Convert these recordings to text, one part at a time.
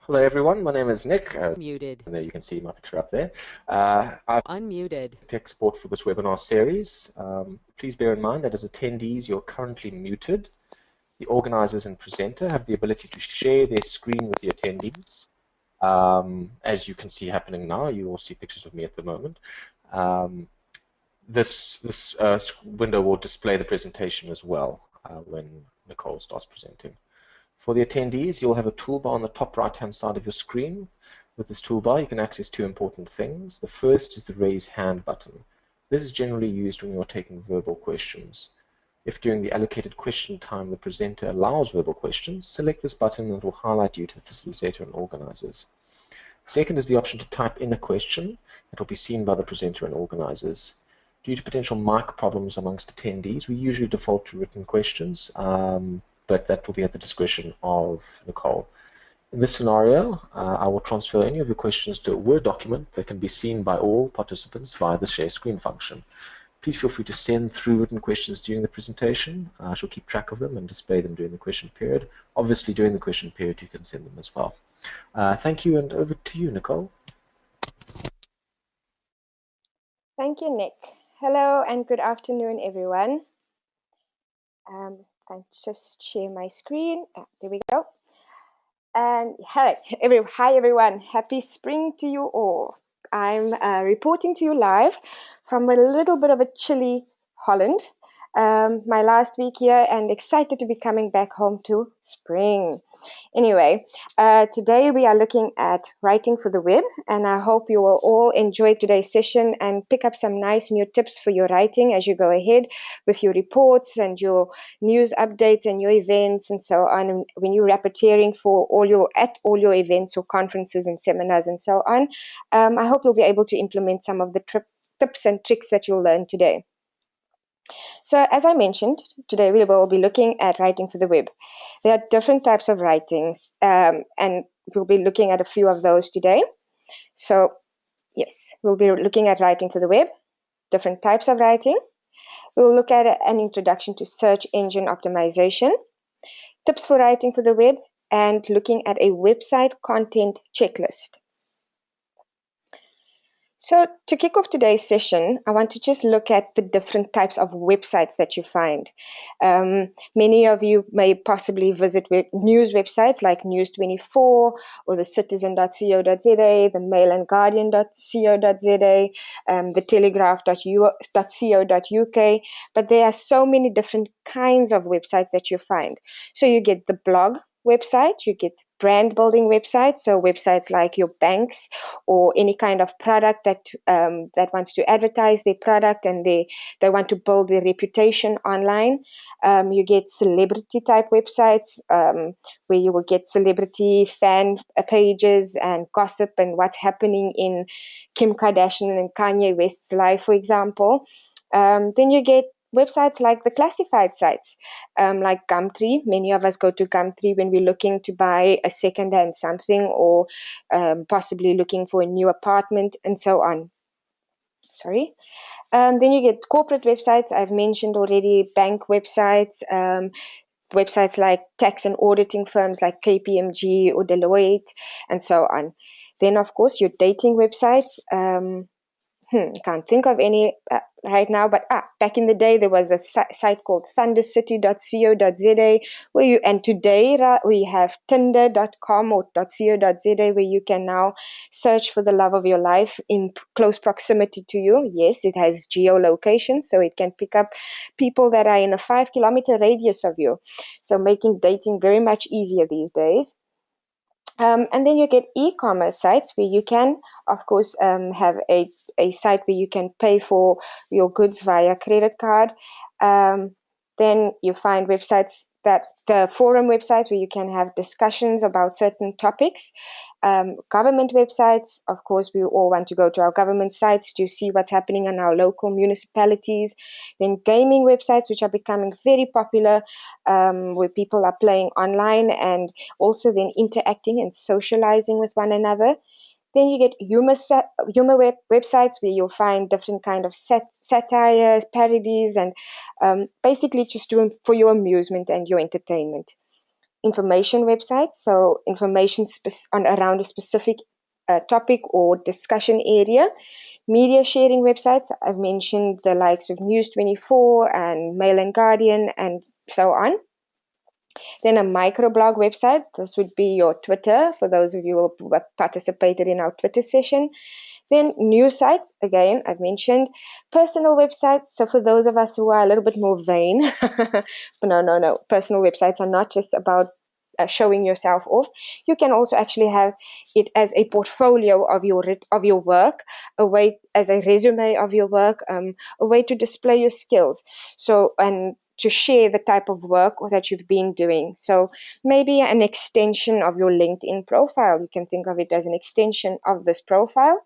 Hello everyone, my name is Nick. Muted. And there you can see my picture up there. I've Unmuted. tech support for this webinar series. Please bear in mind that as attendees, you're currently muted. The organizers and presenter have the ability to share their screen with the attendees. As you can see happening now, you all see pictures of me at the moment. This window will display the presentation as well when Nicole starts presenting. For the attendees, you'll have a toolbar on the top right-hand side of your screen. With this toolbar, you can access two important things. The first is the raise hand button. This is generally used when you're taking verbal questions. If during the allocated question time the presenter allows verbal questions, select this button and it will highlight you to the facilitator and organizers. Second is the option to type in a question that will be seen by the presenter and organizers. Due to potential mic problems amongst attendees, we usually default to written questions, but that will be at the discretion of Nicole. In this scenario, I will transfer any of your questions to a Word document that can be seen by all participants via the share screen function. Please feel free to send through written questions during the presentation. I shall keep track of them and display them during the question period. Obviously, during the question period, you can send them as well. Thank you, and over to you, Nicole. Thank you, Nick. Hello and good afternoon, everyone. I just share my screen. There we go. And hi, everyone. Happy spring to you all. I'm reporting to you live from a little bit of a chilly Holland. My last week here, and excited to be coming back home to spring. Anyway, today we are looking at writing for the web, and I hope you will all enjoy today's session and pick up some nice new tips for your writing as you go ahead with your reports and your news updates and your events and so on. And when you're rapporteering for all your events or conferences and seminars and so on, I hope you'll be able to implement some of the tips and tricks that you'll learn today. So as I mentioned, today we will be looking at writing for the web. There are different types of writings, and we'll be looking at a few of those today. So yes, we'll be looking at writing for the web, different types of writing. We'll look at an introduction to search engine optimization, tips for writing for the web, and looking at a website content checklist. So to kick off today's session, I want to just look at the different types of websites that you find. Many of you may possibly visit news websites like News24 or the Citizen.co.za, the Mail and Guardian.co.za, the Telegraph.co.uk, but there are so many different kinds of websites that you find. So you get the blog website, you get brand building websites, so websites like your banks or any kind of product that wants to advertise their product and they want to build their reputation online. You get celebrity type websites where you will get celebrity fan pages and gossip and what's happening in Kim Kardashian and Kanye West's life, for example. Then you get websites like the classified sites, like Gumtree. Many of us go to Gumtree when we're looking to buy a second-hand something or possibly looking for a new apartment and so on. Sorry. Then you get corporate websites. I've mentioned already bank websites, websites like tax and auditing firms like KPMG or Deloitte and so on. Then, of course, your dating websites. Can't think of any right now, but back in the day there was a site called thundercity.co.za and today we have tinder.com or .co.za where you can now search for the love of your life in close proximity to you. Yes, it has geolocation, so it can pick up people that are in a 5-kilometer radius of you, so making dating very much easier these days. And then you get e-commerce sites where you can, of course, have a site where you can pay for your goods via credit card. Then you find websites the forum websites where you can have discussions about certain topics. Government websites, of course, we all want to go to our government sites to see what's happening in our local municipalities. Then gaming websites, which are becoming very popular, where people are playing online and also then interacting and socializing with one another. Then you get humor websites where you'll find different kind of satires, parodies, and basically just doing for your amusement and your entertainment. information websites, so information around a specific topic or discussion area. Media sharing websites, I've mentioned the likes of News24 and Mail and Guardian and so on. Then a microblog website, this would be your Twitter, for those of you who have participated in our Twitter session. Then news sites, again, I've mentioned. Personal websites, so for those of us who are a little bit more vain, but no, personal websites are not just about showing yourself off. You can also actually have it as a portfolio of your work, a way as a resume of your work, a way to display your skills, so and to share the type of work that you've been doing. So maybe an extension of your LinkedIn profile. You can think of it as an extension of this profile.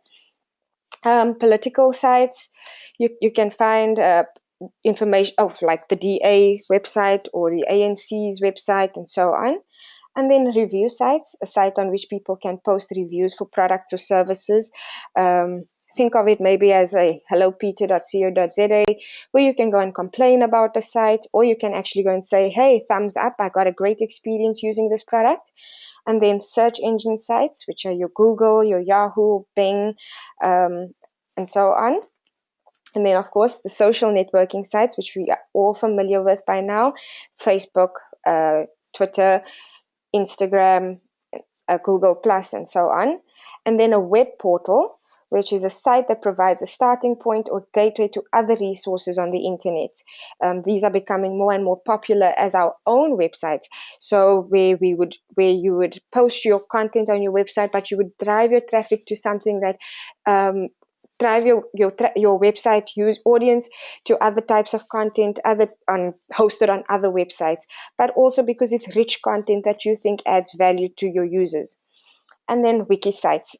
Political sites, you can find information of like the DA website or the ANC's website and so on. And then review sites, a site on which people can post reviews for products or services. Think of it maybe as a hellopeter.co.za, where you can go and complain about the site, or you can actually go and say, hey, thumbs up, I got a great experience using this product. And then search engine sites, which are your Google, your Yahoo, Bing, and so on. And then, of course, the social networking sites, which we are all familiar with by now: Facebook, Twitter, Instagram, Google Plus, and so on. And then a web portal, which is a site that provides a starting point or gateway to other resources on the internet. These are becoming more and more popular as our own websites. So where you would post your content on your website, but you would drive your traffic to something that drive your website audience to other types of content hosted on other websites, but also because it's rich content that you think adds value to your users. And then wiki sites.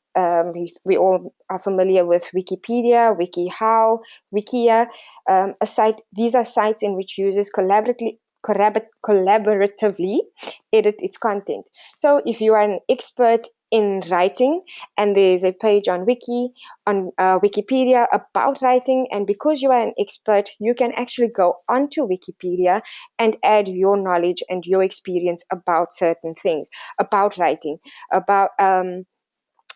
We all are familiar with Wikipedia, WikiHow, Wikia. These are sites in which users collaboratively edit its content. So if you are an expert in writing and there's a page on Wikipedia about writing, and because you are an expert, you can actually go onto Wikipedia and add your knowledge and your experience about certain things, about writing, about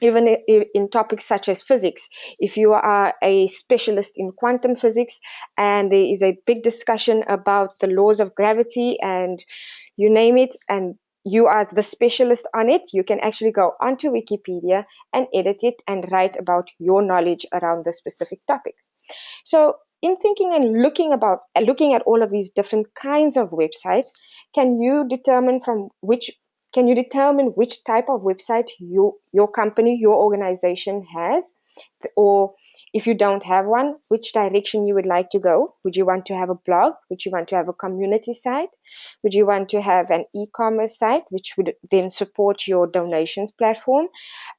even in topics such as physics. If you are a specialist in quantum physics and there is a big discussion about the laws of gravity and you name it, and you are the specialist on it, you can actually go onto Wikipedia and edit it and write about your knowledge around the specific topic. So in thinking and looking at all of these different kinds of websites, can you determine which type of website your company, your organization has? Or if you don't have one, which direction you would like to go? Would you want to have a blog? Would you want to have a community site? Would you want to have an e-commerce site, which would then support your donations platform?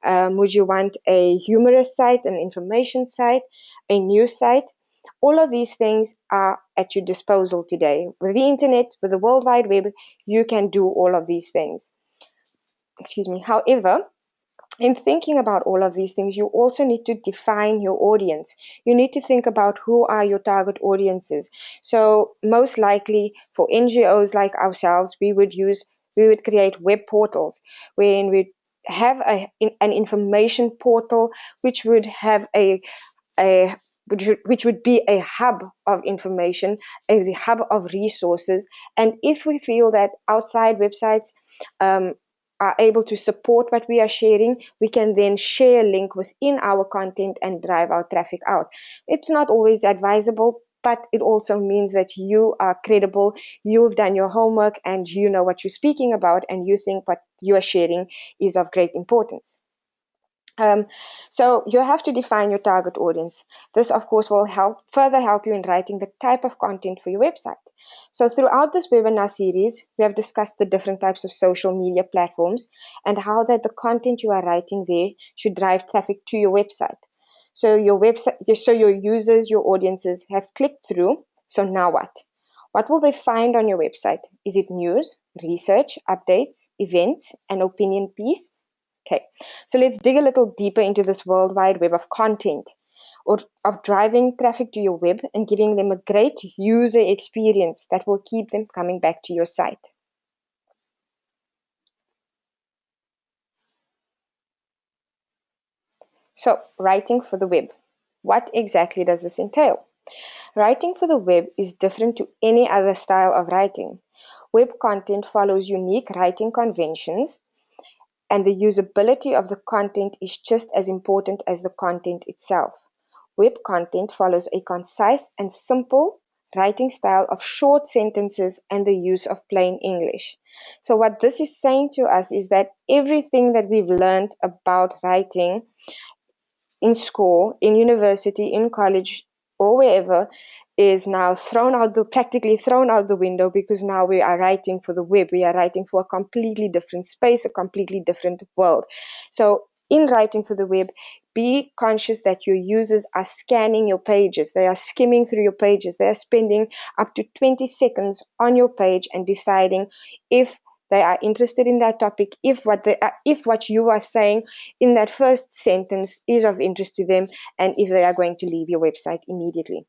Would you want a humorous site, an information site, a news site? All of these things are at your disposal today. With the internet, with the World Wide Web, you can do all of these things. However, in thinking about all of these things, you also need to define your audience. You need to think about who are your target audiences. So most likely for NGOs like ourselves, we would create web portals wherein we have an information portal which would have which would be a hub of information, a hub of resources. And if we feel that outside websites are able to support what we are sharing, we can then share a link within our content and drive our traffic out. It's not always advisable, but it also means that you are credible, you've done your homework, and you know what you're speaking about, and you think what you are sharing is of great importance. So you have to define your target audience. This, of course, will further help you in writing the type of content for your website. So throughout this webinar series, we have discussed the different types of social media platforms and how that the content you are writing there should drive traffic to your website. So your users, your audiences have clicked through. So now what? What will they find on your website? Is it news, research, updates, events, an opinion piece? Okay, so let's dig a little deeper into this World Wide Web of content, or of driving traffic to your web and giving them a great user experience that will keep them coming back to your site. So, writing for the web. What exactly does this entail? Writing for the web is different to any other style of writing. Web content follows unique writing conventions, and the usability of the content is just as important as the content itself. Web content follows a concise and simple writing style of short sentences and the use of plain English. So, what this is saying to us is that everything that we've learned about writing in school, in university, in college, or wherever is now practically thrown out the window, because now we are writing for the web. We are writing for a completely different space, a completely different world. So in writing for the web, be conscious that your users are scanning your pages. They are skimming through your pages. They are spending up to 20 seconds on your page and deciding if they are interested in that topic, if what you are saying in that first sentence is of interest to them, and if they are going to leave your website immediately.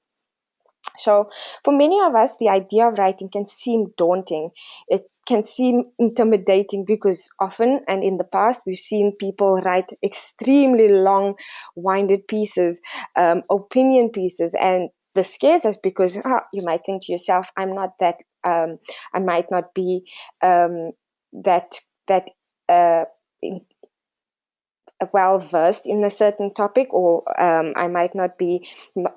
So for many of us, the idea of writing can seem daunting. It can seem intimidating because often, and in the past, we've seen people write extremely long-winded pieces, opinion pieces, and this scares us because you might think to yourself, I'm not that, I might not be that well versed in a certain topic, or I might not be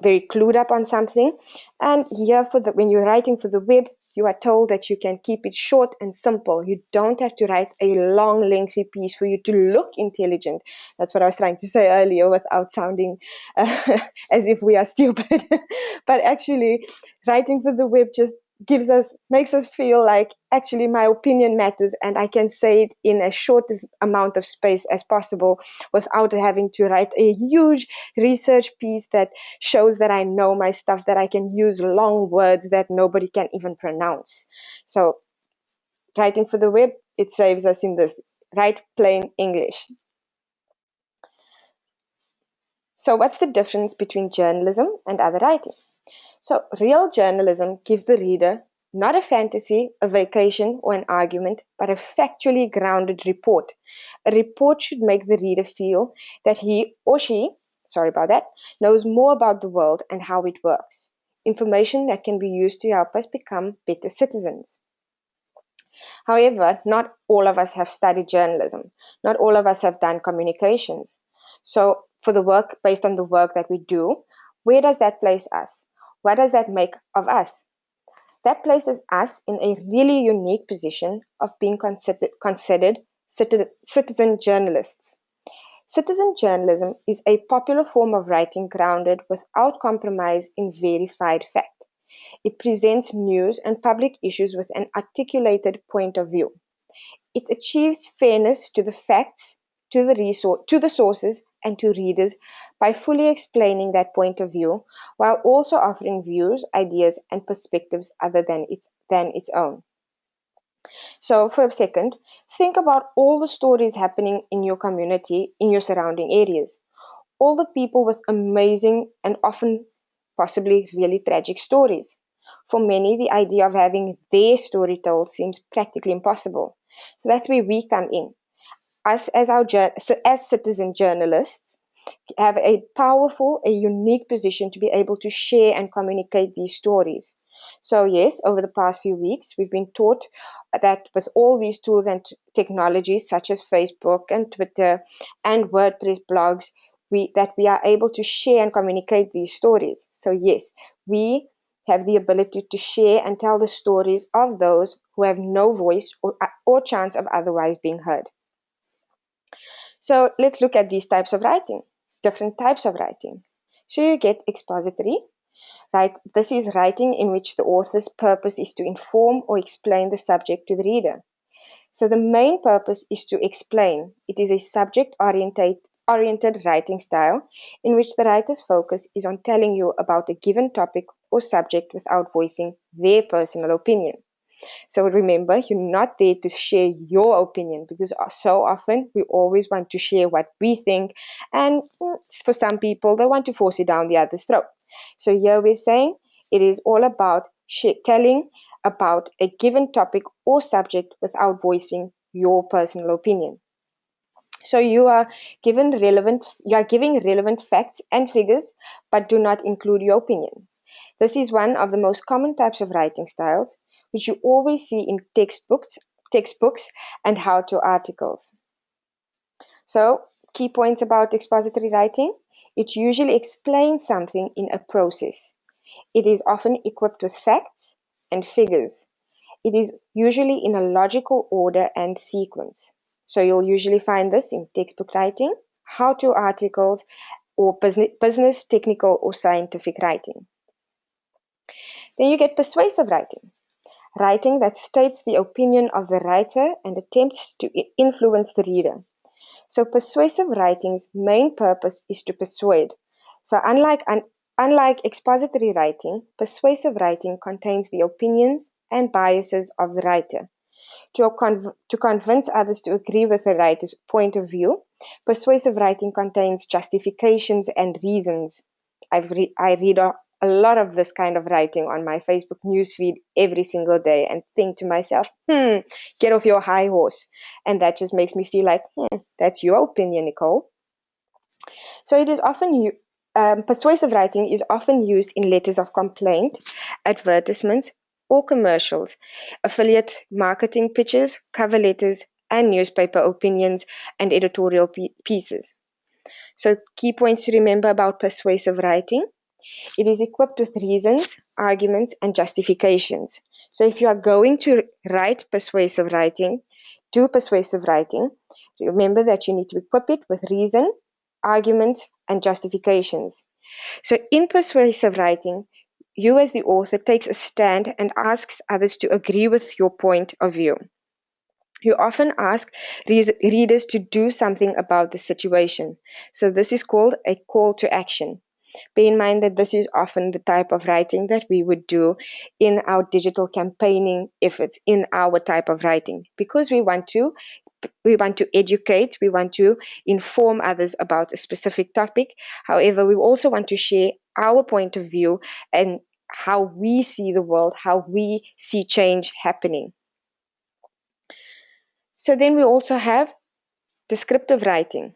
very clued up on something. And here, when you're writing for the web, you are told that you can keep it short and simple. You don't have to write a long, lengthy piece for you to look intelligent. That's what I was trying to say earlier without sounding as if we are stupid. But actually, writing for the web just makes us feel like actually my opinion matters, and I can say it in as shortest amount of space as possible without having to write a huge research piece that shows that I know my stuff, that I can use long words that nobody can even pronounce. So writing for the web, it saves us in this. Write plain English. So what's the difference between journalism and other writing? So real journalism gives the reader not a fantasy, a vacation, or an argument, but a factually grounded report. A report should make the reader feel that he or she, sorry about that, knows more about the world and how it works. Information that can be used to help us become better citizens. However, not all of us have studied journalism. Not all of us have done communications. So for the work, based on the work that we do, where does that place us? What does that make of us? That places us in a really unique position of being considered citizen journalists. Citizen journalism is a popular form of writing grounded without compromise in verified fact. It presents news and public issues with an articulated point of view. It achieves fairness to the facts, to the sources, and to readers by fully explaining that point of view, while also offering views, ideas, and perspectives other than its own. So for a second, think about all the stories happening in your community, in your surrounding areas. All the people with amazing and often possibly really tragic stories. For many, the idea of having their story told seems practically impossible. So that's where we come in. Us as citizen journalists have a powerful, a unique position to be able to share and communicate these stories. So yes, over the past few weeks, we've been taught that with all these tools and technologies such as Facebook and Twitter and WordPress blogs, we are able to share and communicate these stories. So yes, we have the ability to share and tell the stories of those who have no voice or chance of otherwise being heard. So let's look at these types of writing, different types of writing. So you get expository, right? This is writing in which the author's purpose is to inform or explain the subject to the reader. So the main purpose is to explain. It is a subject-oriented writing style in which the writer's focus is on telling you about a given topic or subject without voicing their personal opinion. So remember, you're not there to share your opinion, because so often we always want to share what we think, and for some people, they want to force it down the other's throat. So here we're saying it is all about telling about a given topic or subject without voicing your personal opinion. So you are giving relevant facts and figures, but do not include your opinion. This is one of the most common types of writing styles, which you always see in textbooks and how-to articles. So, key points about expository writing. It usually explains something in a process. It is often equipped with facts and figures. It is usually in a logical order and sequence. So you'll usually find this in textbook writing, how-to articles, or business, technical, or scientific writing. Then you get persuasive writing. Writing that states the opinion of the writer and attempts to influence the reader. So persuasive writing's main purpose is to persuade. So unlike expository writing, persuasive writing contains the opinions and biases of the writer. To convince others to agree with the writer's point of view, persuasive writing contains justifications and reasons. I read a lot of this kind of writing on my Facebook newsfeed every single day and think to myself, get off your high horse. And that just makes me feel like, that's your opinion, Nicole. So it is often persuasive writing is often used in letters of complaint, advertisements, or commercials, affiliate marketing pitches, cover letters, and newspaper opinions and editorial pieces. So key points to remember about persuasive writing. It is equipped with reasons, arguments, and justifications. So if you are going to write persuasive writing, do persuasive writing, remember that you need to equip it with reason, arguments, and justifications. So in persuasive writing, you as the author takes a stand and asks others to agree with your point of view. You often ask readers to do something about the situation. So this is called a call to action. Bear in mind that this is often the type of writing that we would do in our digital campaigning efforts, in our type of writing, because we want to educate, we want to inform others about a specific topic. However, we also want to share our point of view and how we see the world, how we see change happening. So then we also have descriptive writing.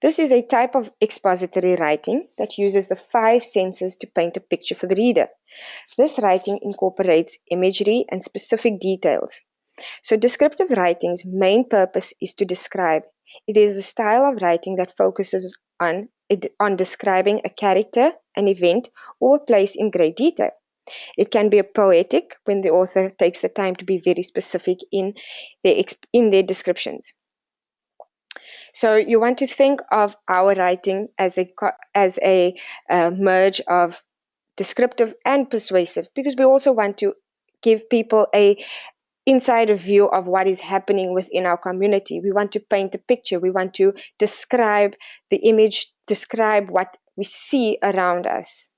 This is a type of expository writing that uses the 5 senses to paint a picture for the reader. This writing incorporates imagery and specific details. So descriptive writing's main purpose is to describe. It is a style of writing that focuses on describing a character, an event, or a place in great detail. It can be poetic when the author takes the time to be very specific in their descriptions. So you want to think of our writing as a merge of descriptive and persuasive, because we also want to give people a insider view of what is happening within our community. We want to paint a picture. We want to describe the image, describe what we see around us.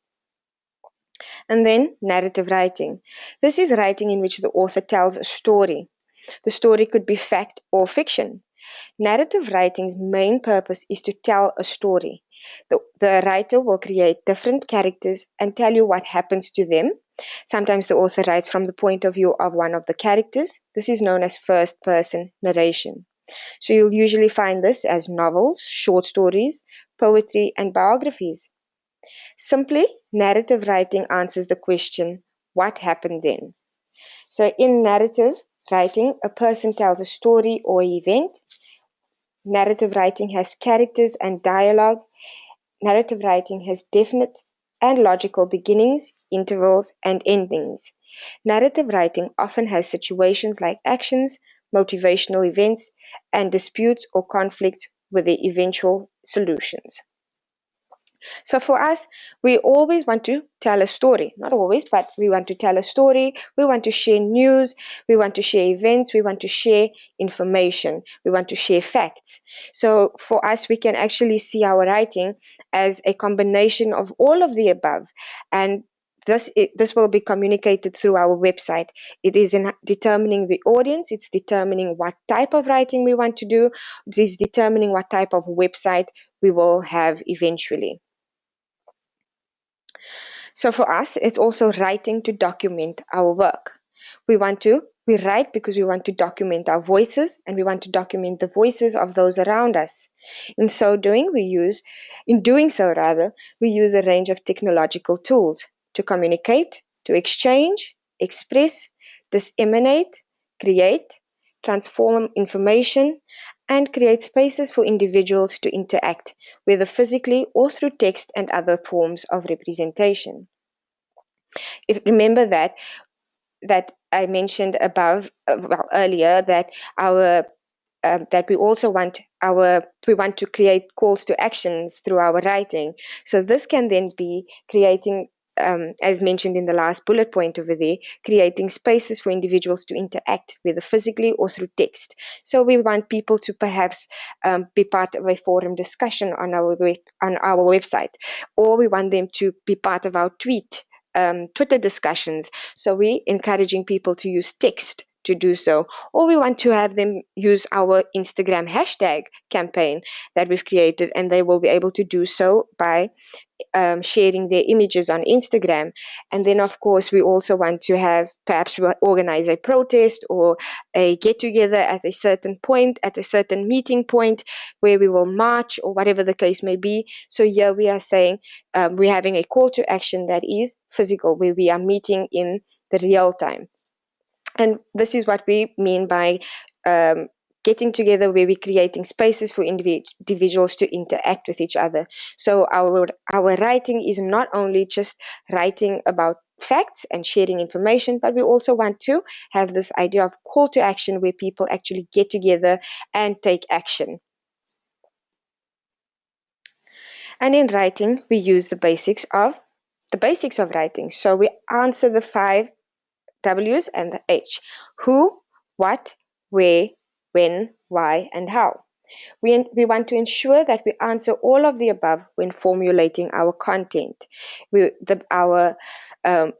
And then narrative writing. This is writing in which the author tells a story. The story could be fact or fiction. Narrative writing's main purpose is to tell a story. The writer will create different characters and tell you what happens to them. Sometimes the author writes from the point of view of one of the characters. This is known as first-person narration. So you'll usually find this as novels, short stories, poetry, and biographies. Simply, narrative writing answers the question, what happened then? So in narrative writing, a person tells a story or event. Narrative writing has characters and dialogue. Narrative writing has definite and logical beginnings, intervals, and endings. Narrative writing often has situations like actions, motivational events, and disputes or conflicts with the eventual solutions. So for us, we always want to tell a story. Not always, but we want to tell a story. We want to share news. We want to share events. We want to share information. We want to share facts. So for us, we can actually see our writing as a combination of all of the above. And this will be communicated through our website. It is in determining the audience. It's determining what type of writing we want to do. It is determining what type of website we will have eventually. So for us, it's also writing to document our work. We want to We write because we want to document our voices, and we want to document the voices of those around us. In doing so, we use a range of technological tools to communicate, to exchange, express, disseminate, create, transform information, and create spaces for individuals to interact, whether physically or through text and other forms of representation. Remember that I mentioned above, earlier, that our that we also want to create calls to actions through our writing. So this can then be creating, as mentioned in the last bullet point over there, creating spaces for individuals to interact, whether physically or through text. So we want people to perhaps be part of a forum discussion on our website, or we want them to be part of our Twitter discussions. So we're encouraging people to use text to do so, or we want to have them use our Instagram hashtag campaign that we've created, and they will be able to do so by sharing their images on Instagram. And then, of course, we also want to have, perhaps we'll organize a protest or a get together at a certain point, at a certain meeting point, where we will march or whatever the case may be. So here we are saying we're having a call to action that is physical, where we are meeting in the real time. And this is what we mean by getting together, where we're creating spaces for individuals to interact with each other. So our writing is not only just writing about facts and sharing information, but we also want to have this idea of call to action, where people actually get together and take action. And in writing, we use the basics of writing. So we answer the 5 W's and the H: who, what, where, when, why, and how. We want to ensure that we answer all of the above when formulating our content. Our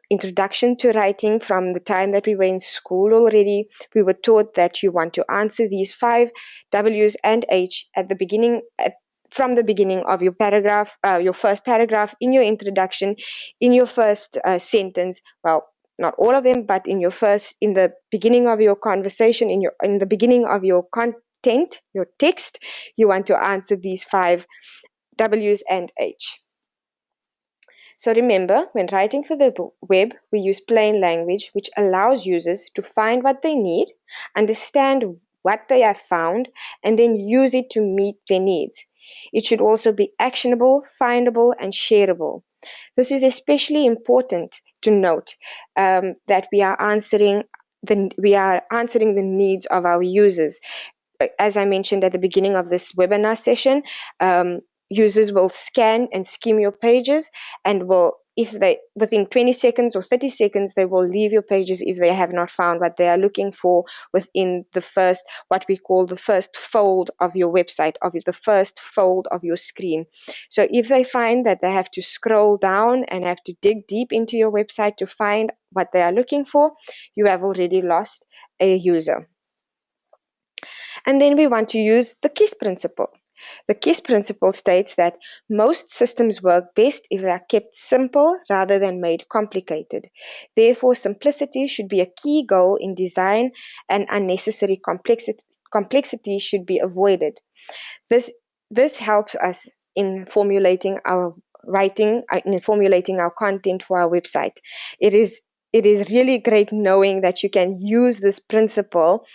introduction to writing, from the time that we were in school already, we were taught that you want to answer these 5 W's and H at the beginning, from the beginning of your paragraph, your first paragraph, in your introduction, in your first sentence. Well, not all of them, but in the beginning of your conversation, in the beginning of your content, your text, you want to answer these 5 W's and H. So remember, when writing for the web, we use plain language, which allows users to find what they need, understand what they have found, and then use it to meet their needs. It should also be actionable, findable, and shareable. This is especially important to note, that we are answering the needs of our users. As I mentioned at the beginning of this webinar session, users will scan and skim your pages, and within 20 seconds or 30 seconds, they will leave your pages if they have not found what they are looking for within what we call the first fold of your website, of the first fold of your screen. So if they find that they have to scroll down and have to dig deep into your website to find what they are looking for, you have already lost a user. And then we want to use the KISS principle. The KISS principle states that most systems work best if they are kept simple rather than made complicated. Therefore, simplicity should be a key goal in design, and unnecessary complexity should be avoided. This helps us in formulating our writing, in formulating our content for our website. It is really great knowing that you can use this principle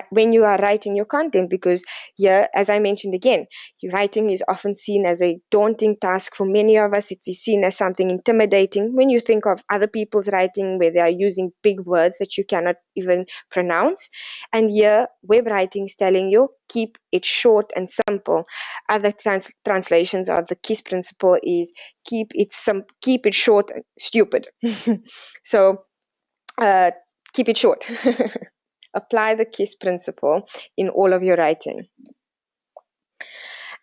when you are writing your content, because here, as I mentioned again, writing is often seen as a daunting task for many of us. It is seen as something intimidating when you think of other people's writing, where they are using big words that you cannot even pronounce. And here, web writing is telling you, keep it short and simple. Other translations of the KISS principle is keep it short and stupid. So keep it short. Apply the KISS principle in all of your writing.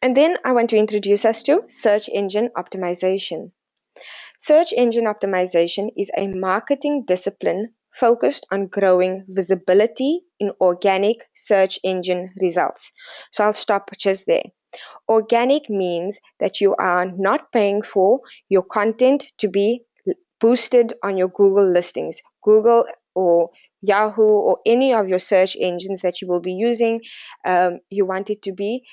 And then I want to introduce us to search engine optimization. Search engine optimization is a marketing discipline focused on growing visibility in organic search engine results. So I'll stop just there. Organic means that you are not paying for your content to be boosted on your Google listings. Google or Yahoo or any of your search engines that you will be using, you want it to be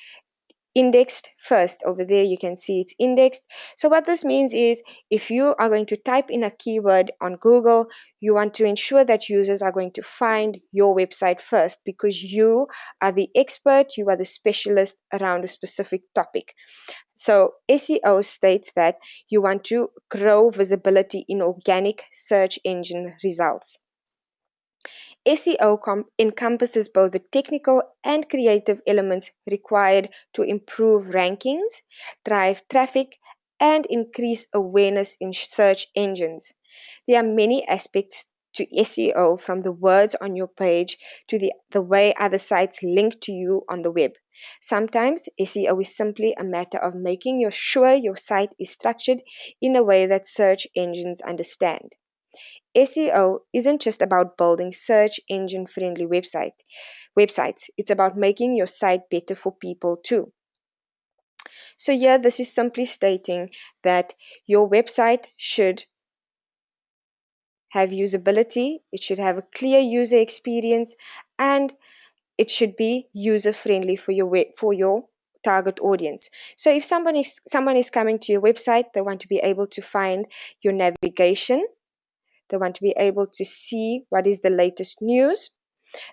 indexed first. Over there you can see it's indexed. So what this means is, if you are going to type in a keyword on Google, you want to ensure that users are going to find your website first, because you are the expert, you are the specialist around a specific topic. So SEO states that you want to grow visibility in organic search engine results. SEO encompasses both the technical and creative elements required to improve rankings, drive traffic, and increase awareness in search engines. There are many aspects to SEO, from the words on your page to the way other sites link to you on the web. Sometimes SEO is simply a matter of making sure your site is structured in a way that search engines understand. SEO isn't just about building search engine friendly websites. It's about making your site better for people too. So here this is simply stating that your website should have usability, it should have a clear user experience, and it should be user friendly for your target audience. So if someone is coming to your website, they want to be able to find your navigation. They want to be able to see what is the latest news.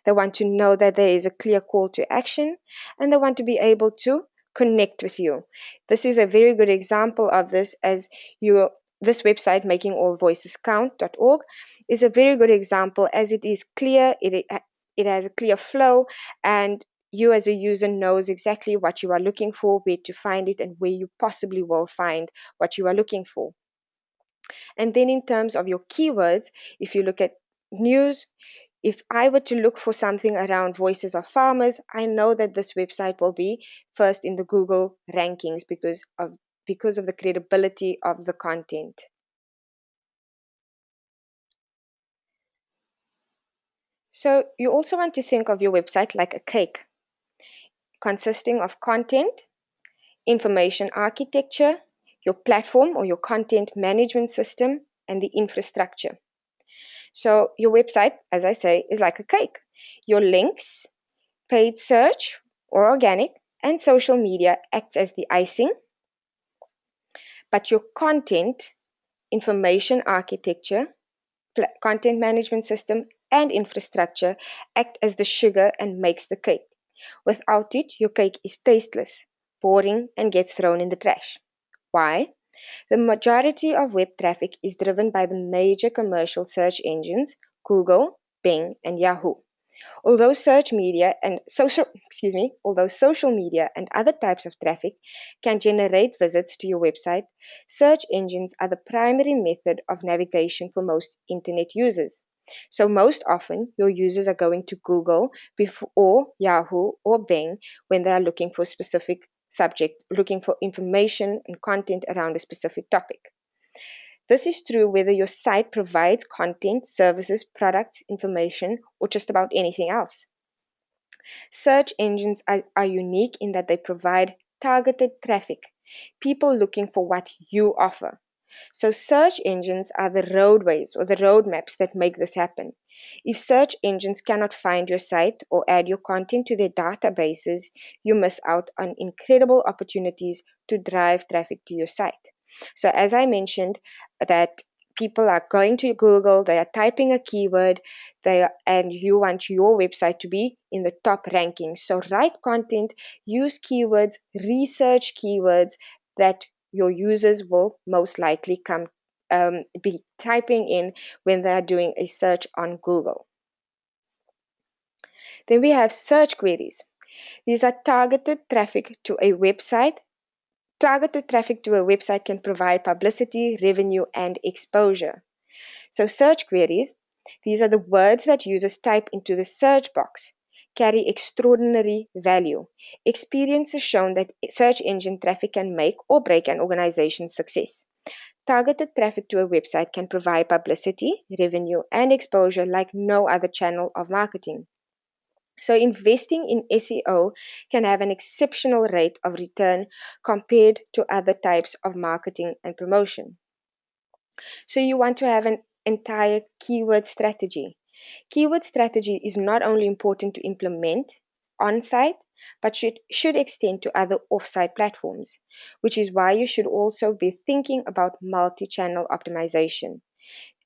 They want to know that there is a clear call to action, and they want to be able to connect with you. This is a very good example of this, as this website, makingallvoicescount.org, is a very good example, as it is clear, it has a clear flow, and you as a user knows exactly what you are looking for, where to find it, and where you possibly will find what you are looking for. And then in terms of your keywords, if you look at news, if I were to look for something around voices of farmers, I know that this website will be first in the Google rankings because of the credibility of the content. So you also want to think of your website like a cake, consisting of content, information architecture, your platform or your content management system, and the infrastructure. So your website, as I say, is like a cake. Your links, paid search or organic, and social media acts as the icing, but your content, information architecture, content management system, and infrastructure act as the sugar and makes the cake. Without it, your cake is tasteless, boring, and gets thrown in the trash. Why? The majority of web traffic is driven by the major commercial search engines, Google, Bing, and Yahoo. Although social media and other types of traffic can generate visits to your website, search engines are the primary method of navigation for most internet users. So most often, your users are going to Google or Yahoo or Bing when they are looking for a specific subject, looking for information and content around a specific topic. This is true whether your site provides content, services, products, information, or just about anything else. Search engines are unique in that they provide targeted traffic, people looking for what you offer. So search engines are the roadways or the roadmaps that make this happen. If search engines cannot find your site or add your content to their databases, you miss out on incredible opportunities to drive traffic to your site. So as I mentioned, that people are going to Google, they are typing a keyword, and you want your website to be in the top ranking. So write content, use keywords, research keywords that your users will most likely be typing in when they are doing a search on Google. Then we have search queries. These are targeted traffic to a website. Targeted traffic to a website can provide publicity, revenue, and exposure. So search queries, these are the words that users type into the search box, carry extraordinary value. Experience has shown that search engine traffic can make or break an organization's success. Targeted traffic to a website can provide publicity, revenue, and exposure like no other channel of marketing. So investing in SEO can have an exceptional rate of return compared to other types of marketing and promotion. So you want to have an entire keyword strategy. Keyword strategy is not only important to implement on-site, but should extend to other off-site platforms, which is why you should also be thinking about multi-channel optimization.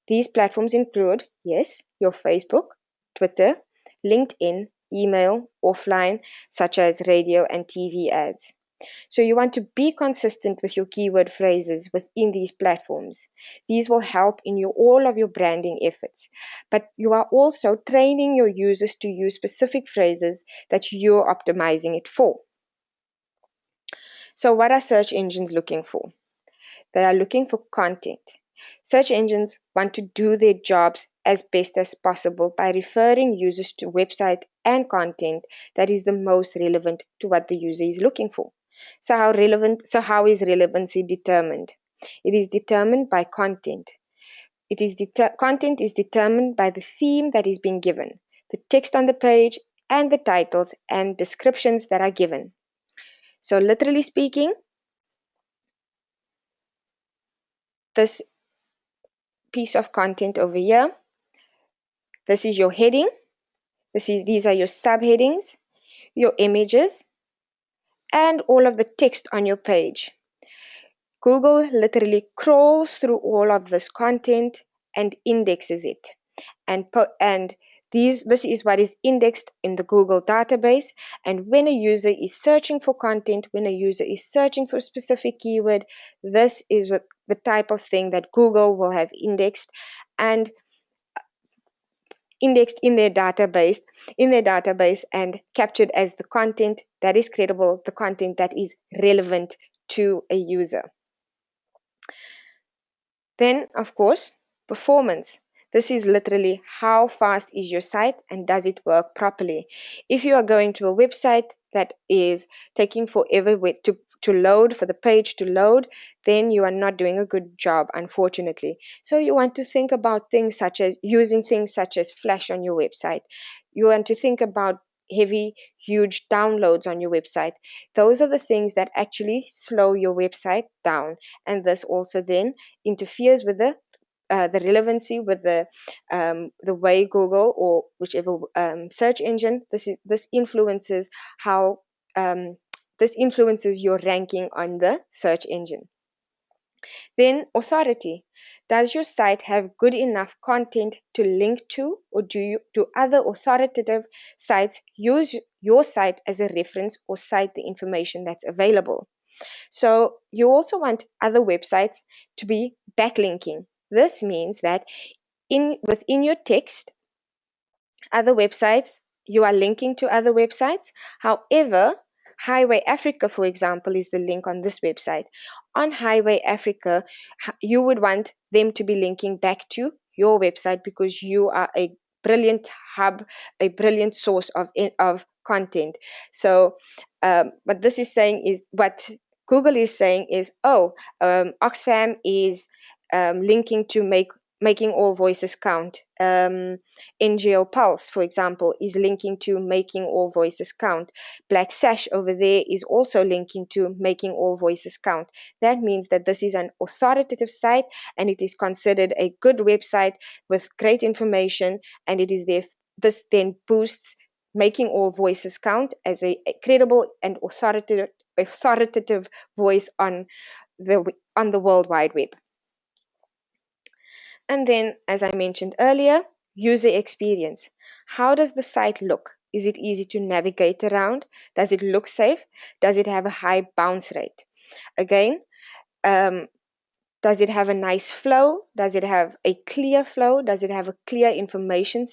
These platforms include, yes, your Facebook, Twitter, LinkedIn, email, offline, such as radio and TV ads. So you want to be consistent with your keyword phrases within these platforms. These will help in all of your branding efforts. But you are also training your users to use specific phrases that you're optimizing it for. So what are search engines looking for? They are looking for content. Search engines want to do their jobs as best as possible by referring users to website and content that is the most relevant to what the user is looking for. So how is relevancy determined? It is determined by content. Content is determined by the theme that is being given, the text on the page, and the titles and descriptions that are given. So literally speaking, this piece of content over here, this is your heading, these are your subheadings, your images, and all of the text on your page. Google literally crawls through all of this content and indexes it. And this is what is indexed in the Google database. And when a user is searching for content, when a user is searching for a specific keyword, this is what the type of thing that Google will have indexed and indexed in their database and captured as the content that is credible, the content that is relevant to a user. Then, of course, performance. This is literally how fast is your site and does it work properly. If you are going to a website that is taking forever to load, for the page to load, then you are not doing a good job, unfortunately. So you want to think about things such as using things such as Flash on your website. You want to think about heavy, huge downloads on your website. Those are the things that actually slow your website down. And this also then interferes with the relevancy with the way Google or whichever search engine. This influences how this influences your ranking on the search engine. Then authority. Does your site have good enough content to link to, or do other authoritative sites use your site as a reference or cite the information that's available? So you also want other websites to be backlinking. This means that within your text, other websites, you are linking to other websites. However, Highway Africa, for example, is the link on this website. On Highway Africa, you would want them to be linking back to your website because you are a brilliant hub, a brilliant source of content. So what this is saying is, what Google is saying is, Oxfam is linking to making all voices count. NGO Pulse, for example, is linking to making all voices count. Black Sash over there is also linking to making all voices count. That means that this is an authoritative site and it is considered a good website with great information, and it is there. This then boosts making all voices count as a credible and authoritative voice on the World Wide Web. And then, as I mentioned earlier, user experience. How does the site look? Is it easy to navigate around? Does it look safe? Does it have a high bounce rate? Again, does it have a nice flow? Does it have a clear flow? Does it have a clear information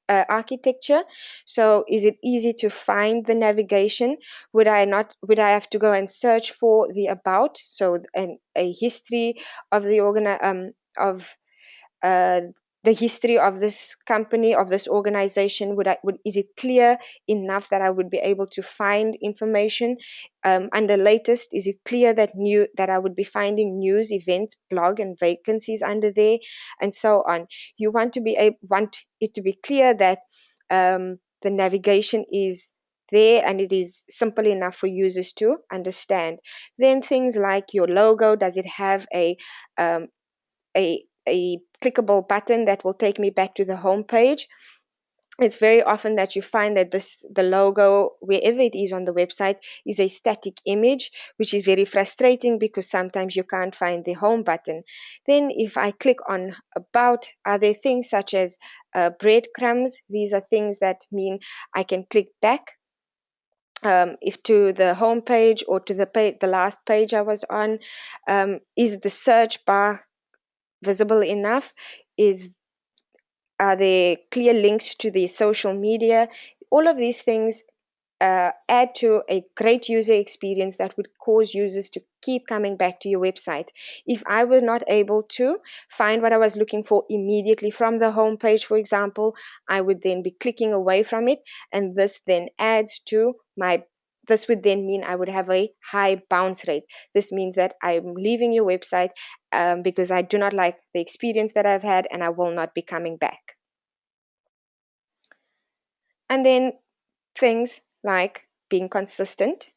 architecture? So is it easy to find the navigation? Would I have to go and search for the about? So a history of the history of this company, of this organization. Is it clear enough that I would be able to find information? Under latest, is it clear that I would be finding news, events, blog, and vacancies under there, and so on? You want it to be clear that the navigation is there and it is simple enough for users to understand. Then things like your logo, does it have a a clickable button that will take me back to the home page. It's very often that you find that the logo, wherever it is on the website, is a static image, which is very frustrating because sometimes you can't find the home button. Then if I click on about, are there things such as breadcrumbs? These are things that mean I can click back if to the home page or to the last page I was on. Is the search bar visible enough? Are there clear links to the social media? All of these things add to a great user experience that would cause users to keep coming back to your website. If I were not able to find what I was looking for immediately from the home page, for example, I would then be clicking away from it, and this then adds to this would then mean I would have a high bounce rate. This means that I'm leaving your website because I do not like the experience that I've had, and I will not be coming back. And then things like being consistent.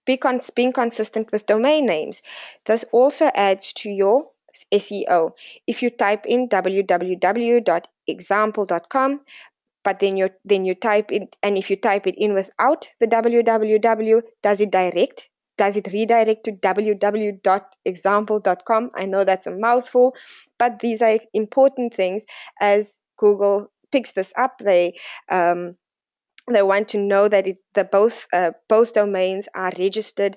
Being consistent with domain names. This also adds to your SEO. If you type in www.example.com, but then you type it, and if you type it in without the www, does it redirect to www.example.com? I know that's a mouthful, but these are important things as Google picks this up. They want to know that both domains are registered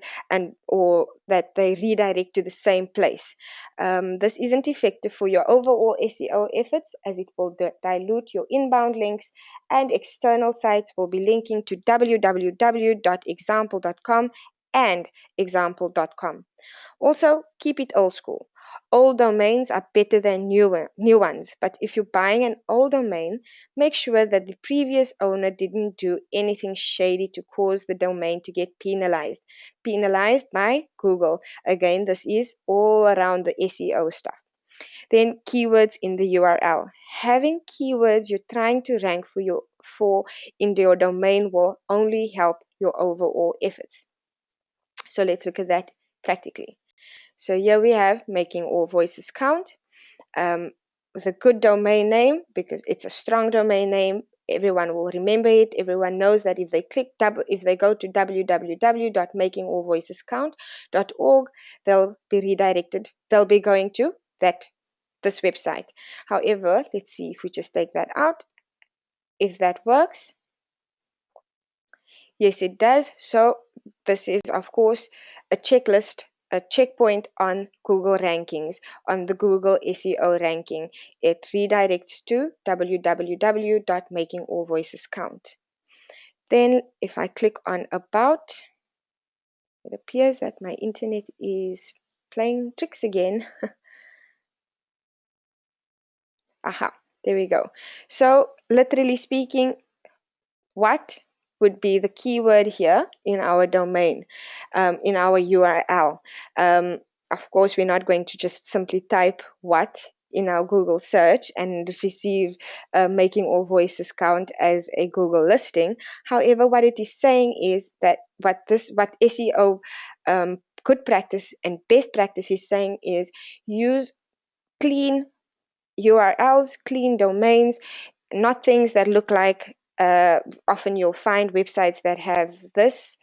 or that they redirect to the same place. This isn't effective for your overall SEO efforts, as it will dilute your inbound links, and external sites will be linking to www.example.com and example.com. Also, keep it old school. Old domains are better than new ones, but if you're buying an old domain, make sure that the previous owner didn't do anything shady to cause the domain to get penalized. Penalized by Google. Again, this is all around the SEO stuff. Then keywords in the URL. Having keywords you're trying to rank for in your domain will only help your overall efforts. So let's look at that practically. So here we have making all voices count with a good domain name, because it's a strong domain name. Everyone will remember it. Everyone knows that if they go to www.makingallvoicescount.org, they'll be redirected. They'll be going to this website. However, let's see if we just take that out, if that works. Yes, it does. So this is, of course, a checkpoint on Google rankings, on the Google SEO ranking. It redirects to www.makingallvoicescount. Then if I click on about, it appears that my internet is playing tricks again. Aha, there we go. So literally speaking, what would be the keyword here in our domain, in our URL. Of course, we're not going to just simply type what in our Google search and receive making all voices count as a Google listing. However, what it is saying is that what SEO good practice and best practice is saying is use clean URLs, clean domains, not things that look like often you'll find websites that have this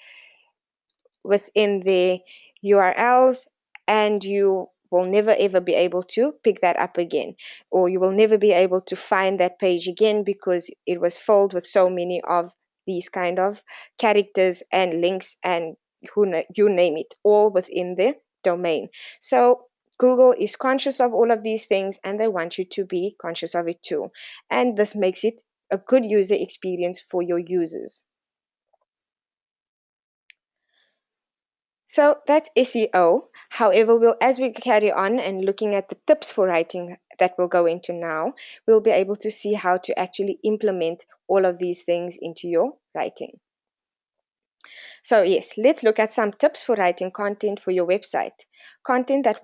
within the URLs, and you will never ever be able to pick that up again, or you will never be able to find that page again because it was filled with so many of these kind of characters and links and you name it, all within the domain. So Google is conscious of all of these things, and they want you to be conscious of it too. And this makes it a good user experience for your users. So that's SEO. However, as we carry on and looking at the tips for writing that we'll go into now, we'll be able to see how to actually implement all of these things into your writing. So yes, let's look at some tips for writing content for your website. Content that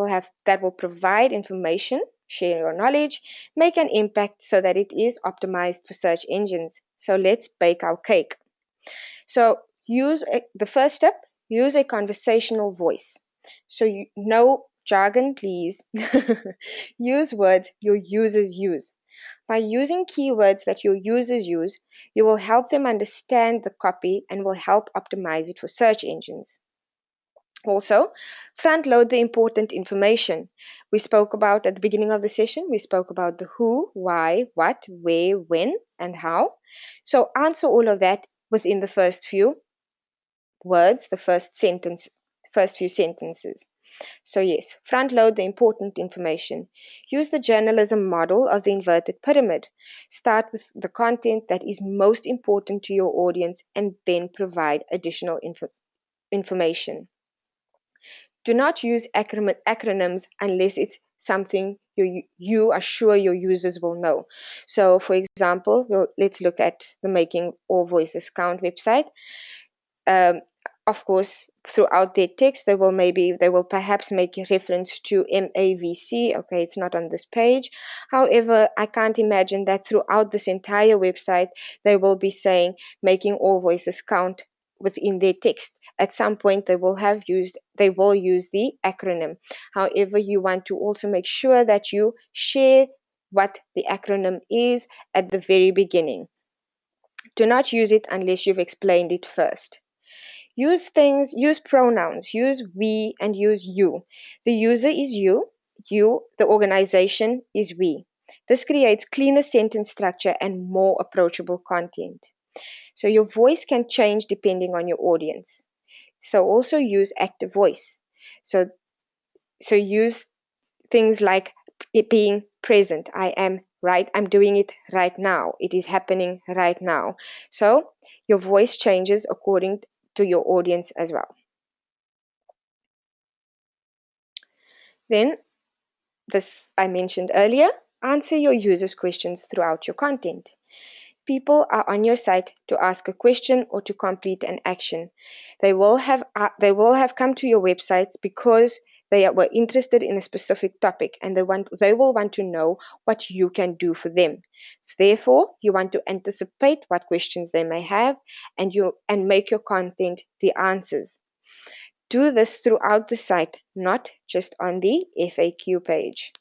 will provide information, share your knowledge, make an impact so that it is optimized for search engines. So let's bake our cake. So the first step, use a conversational voice. So you know jargon, please. Use words your users use. By using keywords that your users use, you will help them understand the copy and will help optimize it for search engines. Also, front load the important information. We spoke about at the beginning of the session, we spoke about the who, why, what, where, when, and how. So answer all of that within the first few words, the first few sentences. So yes, front load the important information. Use the journalism model of the inverted pyramid. Start with the content that is most important to your audience and then provide additional information. Do not use acronyms unless it's something you are sure your users will know. So for example, let's look at the Making All Voices Count website. Of course, throughout their text, they will perhaps make a reference to MAVC. Okay, it's not on this page. However, I can't imagine that throughout this entire website, they will be saying Making All Voices Count within their text. At some point, they will use the acronym. However, you want to also make sure that you share what the acronym is at the very beginning. Do not use it unless you've explained it first. Use pronouns, use we and use you. The user is you, the organization is we. This creates cleaner sentence structure and more approachable content. So your voice can change depending on your audience. So also use active voice. So use things like it being present. I'm doing it right now. It is happening right now. So your voice changes according to your audience as well. Then, this I mentioned earlier, answer your users' questions throughout your content. People are on your site to ask a question or to complete an action. They will have come to your website because they were interested in a specific topic and they will want to know what you can do for them. So therefore, you want to anticipate what questions they may have and make your content the answers. Do this throughout the site, not just on the FAQ page.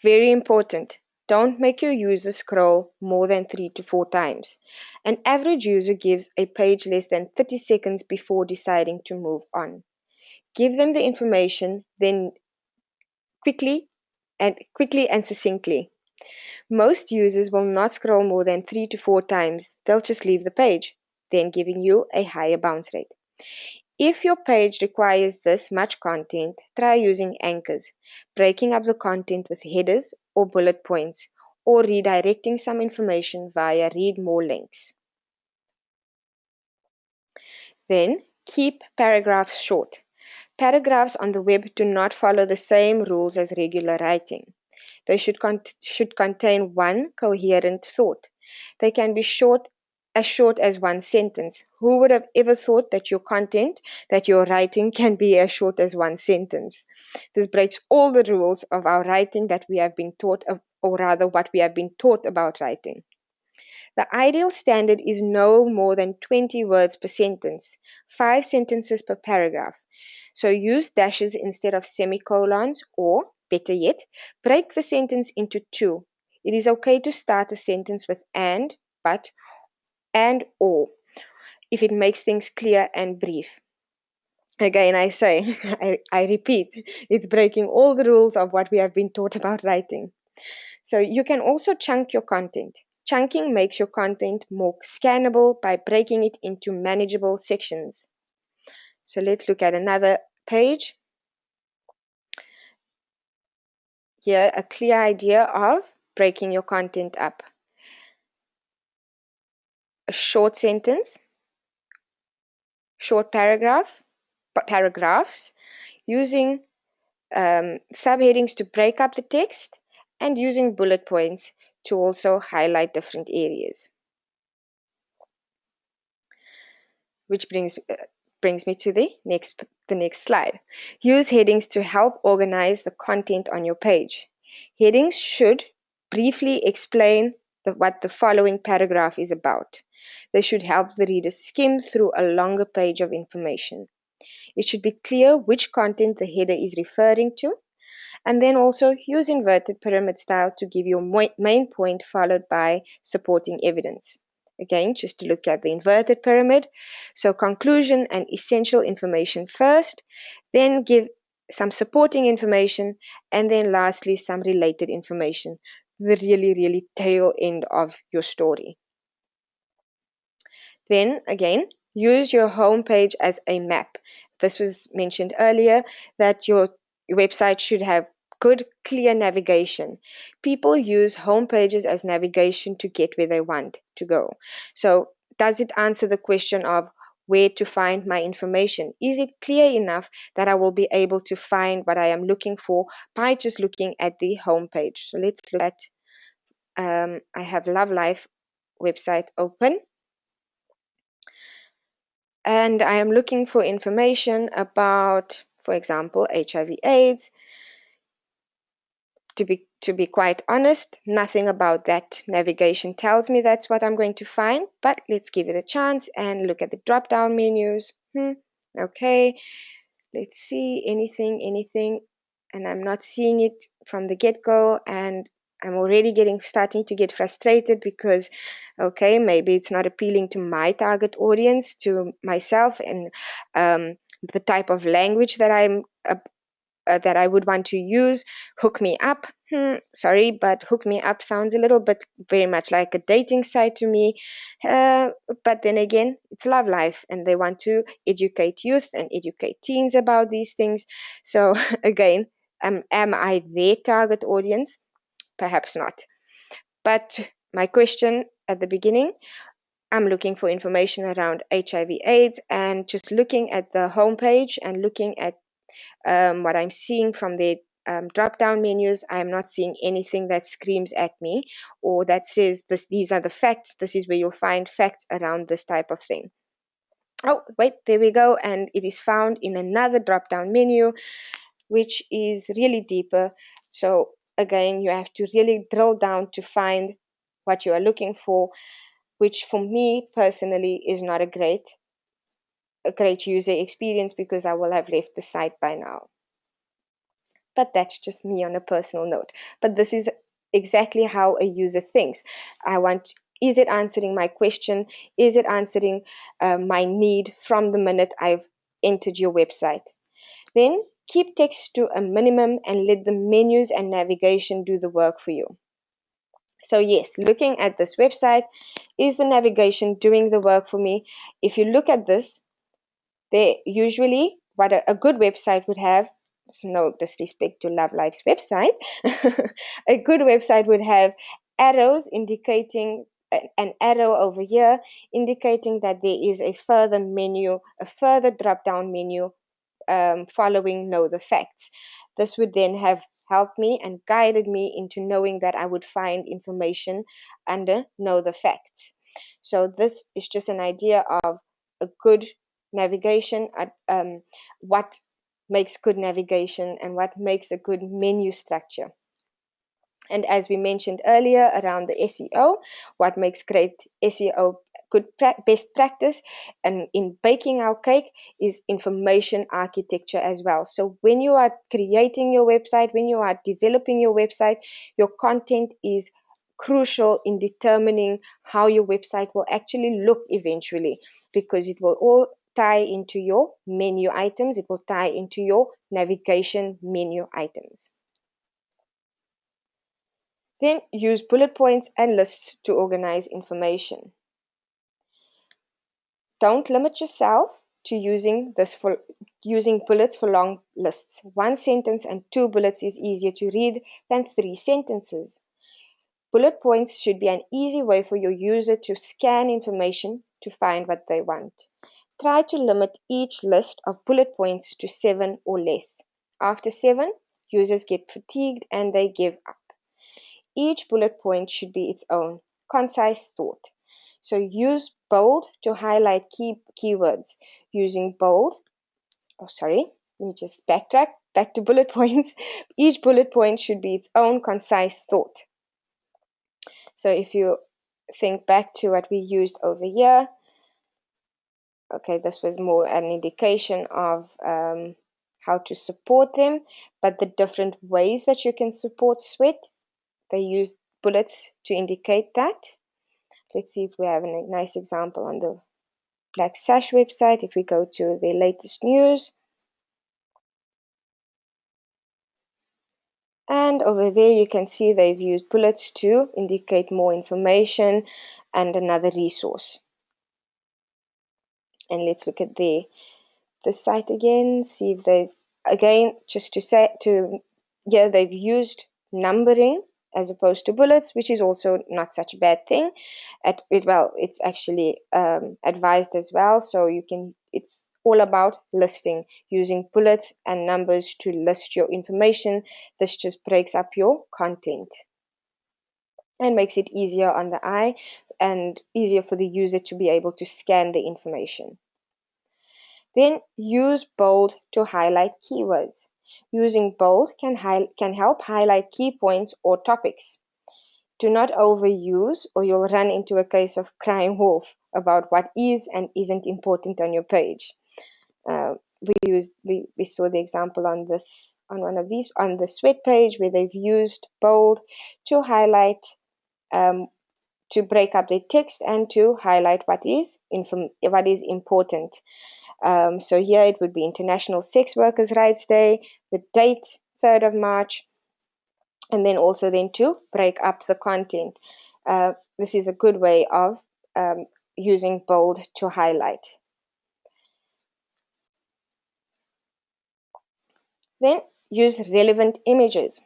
Very important. Don't make your user scroll more than 3 to 4 times. An average user gives a page less than 30 seconds before deciding to move on. Give them the information, then quickly and succinctly. Most users will not scroll more than 3 to 4 times. They'll just leave the page, then giving you a higher bounce rate. If your page requires this much content, try using anchors, breaking up the content with headers or bullet points, or redirecting some information via read more links. Then, keep paragraphs short. Paragraphs on the web do not follow the same rules as regular writing. They should contain one coherent thought. They can be short as one sentence. Who would have ever thought that your content, that your writing can be as short as one sentence? This breaks all the rules of our writing that we have been taught, or rather what we have been taught about writing. The ideal standard is no more than 20 words per sentence, 5 sentences per paragraph. So use dashes instead of semicolons, or better yet, break the sentence into 2. It is okay to start a sentence with and, but, and or, if it makes things clear and brief. Again, I say, I repeat, it's breaking all the rules of what we have been taught about writing. So you can also chunk your content. Chunking makes your content more scannable by breaking it into manageable sections. So let's look at another page. Here, a clear idea of breaking your content up. A short sentence, short paragraphs, using subheadings to break up the text, and using bullet points to also highlight different areas. Which brings me to the next slide. Use headings to help organize the content on your page. Headings should briefly explain what the following paragraph is about. They should help the reader skim through a longer page of information. It should be clear which content the header is referring to. And then also use inverted pyramid style to give your main point followed by supporting evidence. Again, just to look at the inverted pyramid. So conclusion and essential information first, then give some supporting information, and then lastly, some related information. The really tail end of your story. Then again, use your home page as a map. This was mentioned earlier that your website should have good, clear navigation. People use home pages as navigation to get where they want to go. So, does it answer the question of where to find my information? Is it clear enough that I will be able to find what I am looking for by just looking at the home page? So, let's look at I have Love Life website open. And I am looking for information about, for example, HIV/AIDS. To be quite honest, nothing about that navigation tells me that's what I'm going to find, but let's give it a chance and look at the drop-down menus. Okay, let's see, anything, and I'm not seeing it from the get-go, and I'm already starting to get frustrated because, okay, maybe it's not appealing to my target audience, to myself, and the type of language that that I would want to use. Hook me up. Sorry, but Hook Me Up sounds a little bit very much like a dating site to me. But then again, it's Love Life, and they want to educate youth and educate teens about these things. So again, am I their target audience? Perhaps not. But my question at the beginning, I'm looking for information around HIV/AIDS, and just looking at the homepage and looking at what I'm seeing from the drop-down menus, I'm not seeing anything that screams at me or that says these are the facts. This is where you'll find facts around this type of thing. Oh, wait, there we go. And it is found in another drop-down menu, which is really deeper. So again, you have to really drill down to find what you are looking for, which for me personally is not a great user experience because I will have left the site by now. But that's just me on a personal note. But this is exactly how a user thinks. Is it answering my question? Is it answering my need from the minute I've entered your website? Then keep text to a minimum and let the menus and navigation do the work for you. So yes, looking at this website, is the navigation doing the work for me? If you look at this, they usually, what a good website would have, no disrespect to Love Life's website, a good website would have arrows indicating, an arrow over here indicating that there is a further menu, a further drop-down menu following Know the Facts. This would then have helped me and guided me into knowing that I would find information under Know the Facts. So this is just an idea of a good navigation, what makes good navigation and what makes a good menu structure. And as we mentioned earlier around the SEO, what makes great SEO good best practice and in baking our cake is information architecture as well. So when you are creating your website, when you are developing your website, your content is crucial in determining how your website will actually look eventually, because it will all tie into your menu items, it will tie into your navigation menu items. Then use bullet points and lists to organize information. Don't limit yourself to using bullets for long lists. One sentence and 2 bullets is easier to read than 3 sentences. Bullet points should be an easy way for your user to scan information to find what they want. Try to limit each list of bullet points to 7 or less. After 7, users get fatigued and they give up. Each bullet point should be its own concise thought. So use bold to highlight keywords. Using bold, let me just backtrack back to bullet points. Each bullet point should be its own concise thought. So if you think back to what we used over here, Okay, this was more an indication of how to support them, but the different ways that you can support Sweat, they use bullets to indicate that. Let's see if we have a nice example on the Black Sash website. If we go to the latest news, and over there you can see they've used bullets to indicate more information and another resource. And let's look at the site again, see if they've, again, just to say, yeah, they've used numbering as opposed to bullets, which is also not such a bad thing. Well, it's actually advised as well, so you can, it's all about listing, using bullets and numbers to list your information. This just breaks up your content and makes it easier on the eye and easier for the user to be able to scan the information. Then use bold to highlight keywords. Using bold can help highlight key points or topics. Do not overuse or you'll run into a case of crying wolf about what is and isn't important on your page. We saw the example on one of these on the Sweat page where they've used bold to highlight to break up the text and to highlight what is important. So here it would be International Sex Workers' Rights Day, the date 3rd of March, and then also then to break up the content. This is a good way of using bold to highlight. Then use relevant images.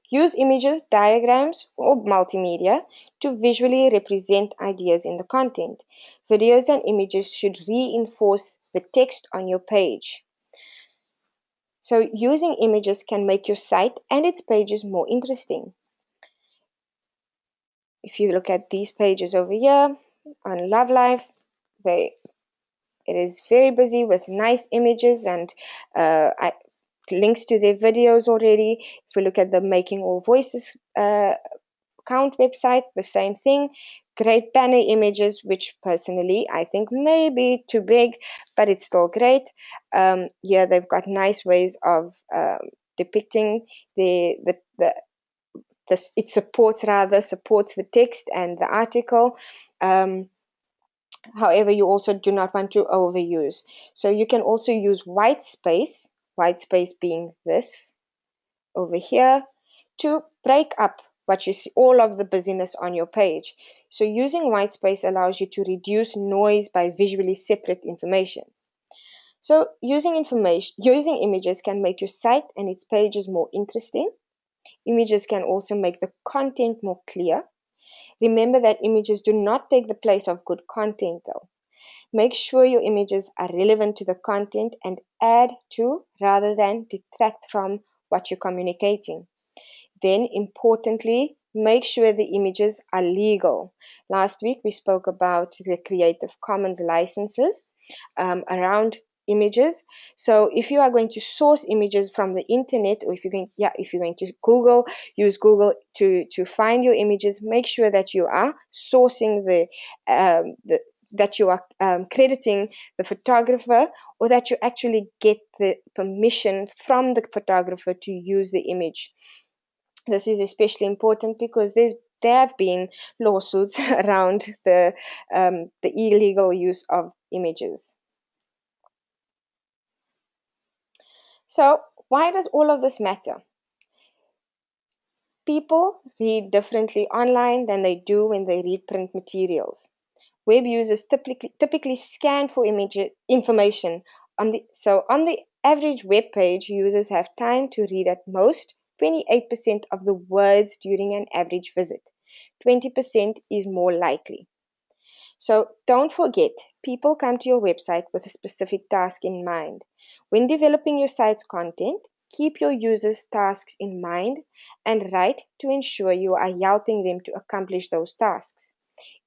Use images, diagrams, or multimedia to visually represent ideas in the content. Videos and images should reinforce the text on your page. So using images can make your site and its pages more interesting. If you look at these pages over here on Love Life, it is very busy with nice images and links to their videos already. If we look at the Making All Voices account website, the same thing. Great banner images, which personally I think may be too big, but it's still great. Yeah, they've got nice ways of depicting it supports the text and the article. However, you also do not want to overuse. So you can also use white space being this over here, to break up what you see, all of the busyness on your page. So using white space allows you to reduce noise by visually separate information. So using images can make your site and its pages more interesting. Images can also make the content more clear. Remember that images do not take the place of good content though. Make sure your images are relevant to the content and add to rather than detract from what you're communicating. Then, importantly, make sure the images are legal. Last week, we spoke about the Creative Commons licenses around images. So if you are going to source images from the internet, or if you're going to Google, use Google to find your images, make sure that you are sourcing that you are crediting the photographer, or that you actually get the permission from the photographer to use the image. This is especially important because there have been lawsuits around the illegal use of images. So why does all of this matter? People read differently online than they do when they read print materials. Web users typically scan for information. On the average web page, users have time to read at most 28% of the words during an average visit. 20% is more likely. So don't forget, people come to your website with a specific task in mind. When developing your site's content, keep your users' tasks in mind and write to ensure you are helping them to accomplish those tasks.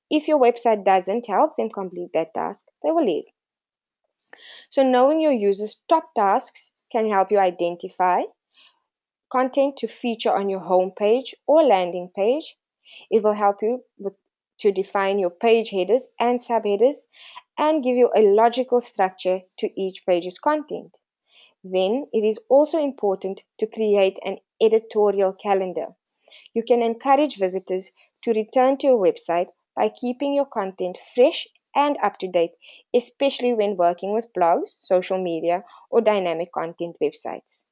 If your website doesn't help them complete that task, they will leave. So knowing your users' top tasks can help you identify content to feature on your home page or landing page. It will help you to define your page headers and subheaders and give you a logical structure to each page's content. Then it is also important to create an editorial calendar. You can encourage visitors to return to your website by keeping your content fresh and up to date, especially when working with blogs, social media, or dynamic content websites.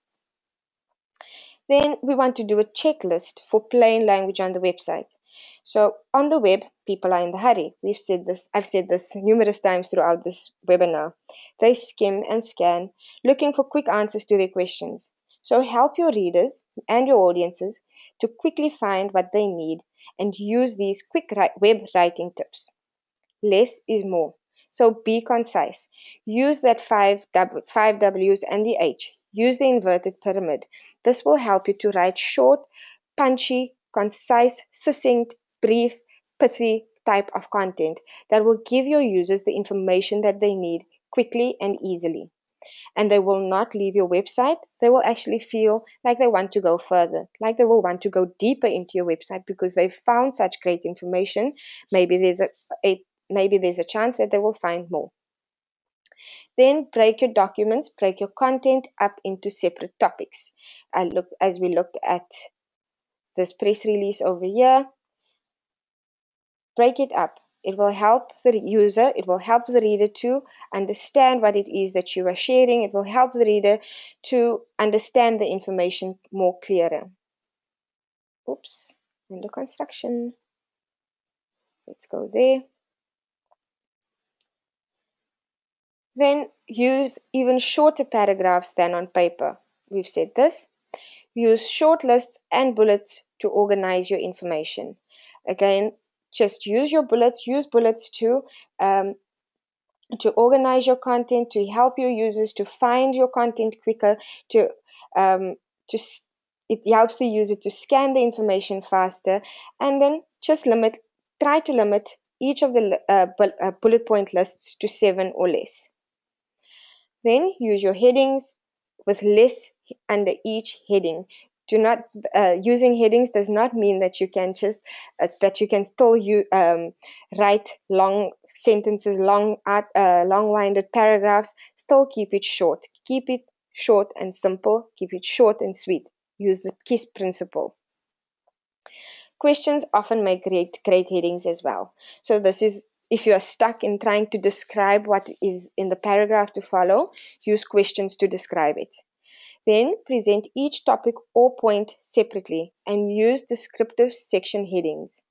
Then we want to do a checklist for plain language on the website. So on the web, people are in the hurry. I've said this numerous times throughout this webinar. They skim and scan, looking for quick answers to their questions. So help your readers and your audiences to quickly find what they need and use these quick web writing tips. Less is more. So be concise. Use that five W's and the H. Use the inverted pyramid. This will help you to write short, punchy, concise, succinct, brief, pithy type of content that will give your users the information that they need quickly and easily. And they will not leave your website. They will actually feel like they want to go further, like they will want to go deeper into your website because they've found such great information. Maybe there's a chance that they will find more. Then break your documents, break your content up into separate topics. As we looked at this press release over here, break it up. It will help the user, it will help the reader to understand what it is that you are sharing. It will help the reader to understand the information more clearer. Oops, under construction. Let's go there. Then use even shorter paragraphs than on paper. We've said this. Use short lists and bullets to organize your information. Again, just use bullets to organize your content, to help your users to find your content quicker, it helps the user to scan the information faster, and then try to limit each of the bullet point lists to 7 or less. Then use your headings with less under each heading. Using headings does not mean that you can still write long sentences, long-winded paragraphs. Still keep it short. Keep it short and simple. Keep it short and sweet. Use the KISS principle. Questions often make great headings as well. So this is, if you are stuck in trying to describe what is in the paragraph to follow, use questions to describe it. Then present each topic or point separately and use descriptive section headings.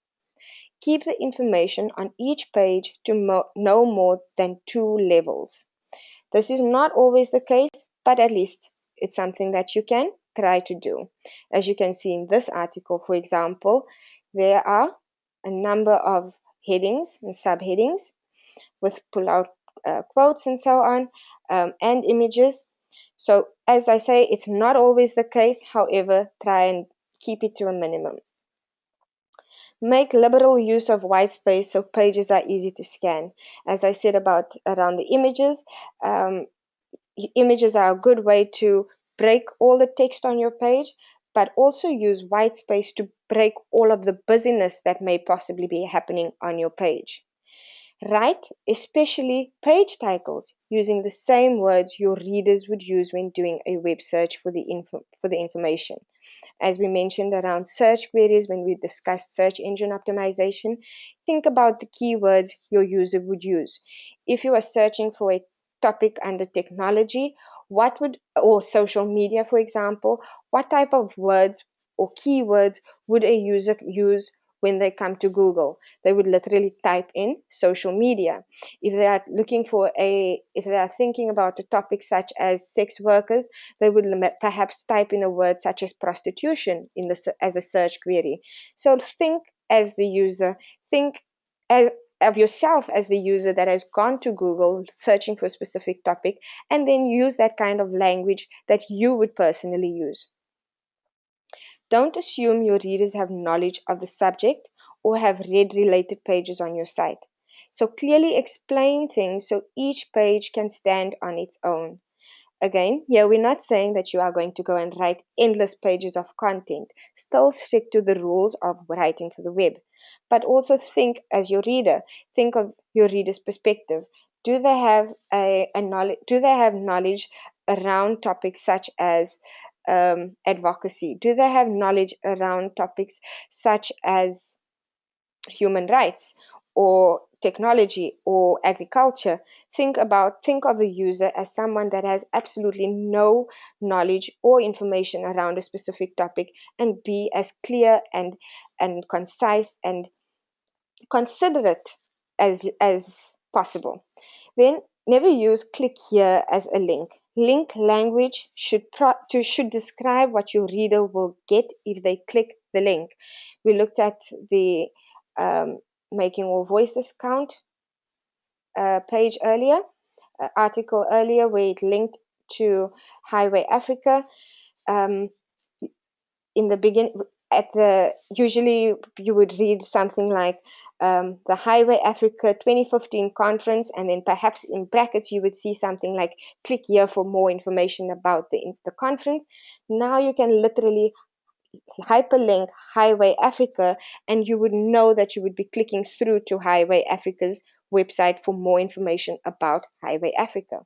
Keep the information on each page to no more than 2 levels. This is not always the case, but at least it's something that you can try to do. As you can see in this article, for example, there are a number of headings and subheadings with pull-out quotes and so on, and images. So as I say, it's not always the case. However, try and keep it to a minimum. Make liberal use of white space so pages are easy to scan. As I said around the images, images are a good way to break all the text on your page, but also use white space to break all of the busyness that may possibly be happening on your page. Write especially page titles using the same words your readers would use when doing a web search for the information. As we mentioned around search queries when we discussed search engine optimization, think about the keywords your user would use. If you are searching for a topic under technology, or social media, for example, what type of words or keywords would a user use when they come to Google? They would literally type in social media. If they are thinking about a topic such as sex workers, they would perhaps type in a word such as prostitution as a search query. So think as the user, think of yourself as the user that has gone to Google searching for a specific topic, and then use that kind of language that you would personally use. Don't assume your readers have knowledge of the subject or have read related pages on your site. So clearly explain things so each page can stand on its own. Again, here we're not saying that you are going to go and write endless pages of content. Still stick to the rules of writing for the web. But also think as your reader, think of your reader's perspective. Do they have a knowledge? Do they have knowledge around topics such as advocacy? Do they have knowledge around topics such as human rights or technology or agriculture? Think of the user as someone that has absolutely no knowledge or information around a specific topic, and be as clear and concise and considerate as possible. Then never use click here as a link. Link language should describe what your reader will get if they click the link. We looked at the um, making all voices count page earlier, article earlier, where it linked to Highway Africa. Um, in the begin at the usually you would read something like the Highway Africa 2015 conference, and then perhaps in brackets you would see something like click here for more information about the conference. Now you can literally hyperlink Highway Africa, and you would know that you would be clicking through to Highway Africa's website for more information about Highway Africa.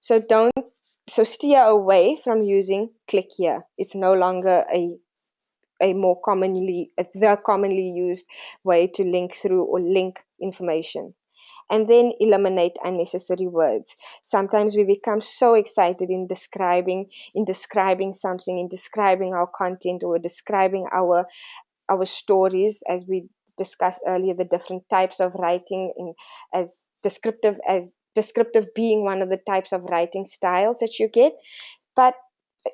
So steer away from using click here. It's no longer a more commonly the commonly used way to link through or link information. And then eliminate unnecessary words. Sometimes we become so excited in describing something, in describing our content, or describing our stories, as we discussed earlier, the different types of writing, as descriptive being one of the types of writing styles that you get. But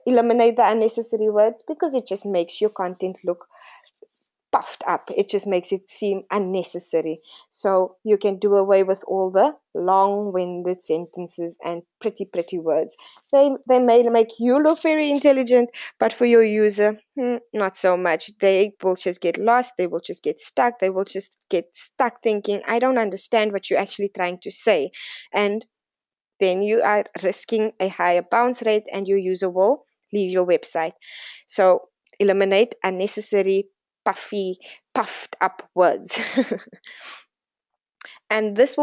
eliminate the unnecessary words, because it just makes your content look puffed up. It just makes it seem unnecessary. So you can do away with all the long-winded sentences and pretty words. They may make you look very intelligent, but for your user, not so much. They will just get lost. They will just get stuck. They will just get stuck thinking, I don't understand what you're actually trying to say. And then you are risking a higher bounce rate, and your user will leave your website. So eliminate unnecessary puffed up words. And this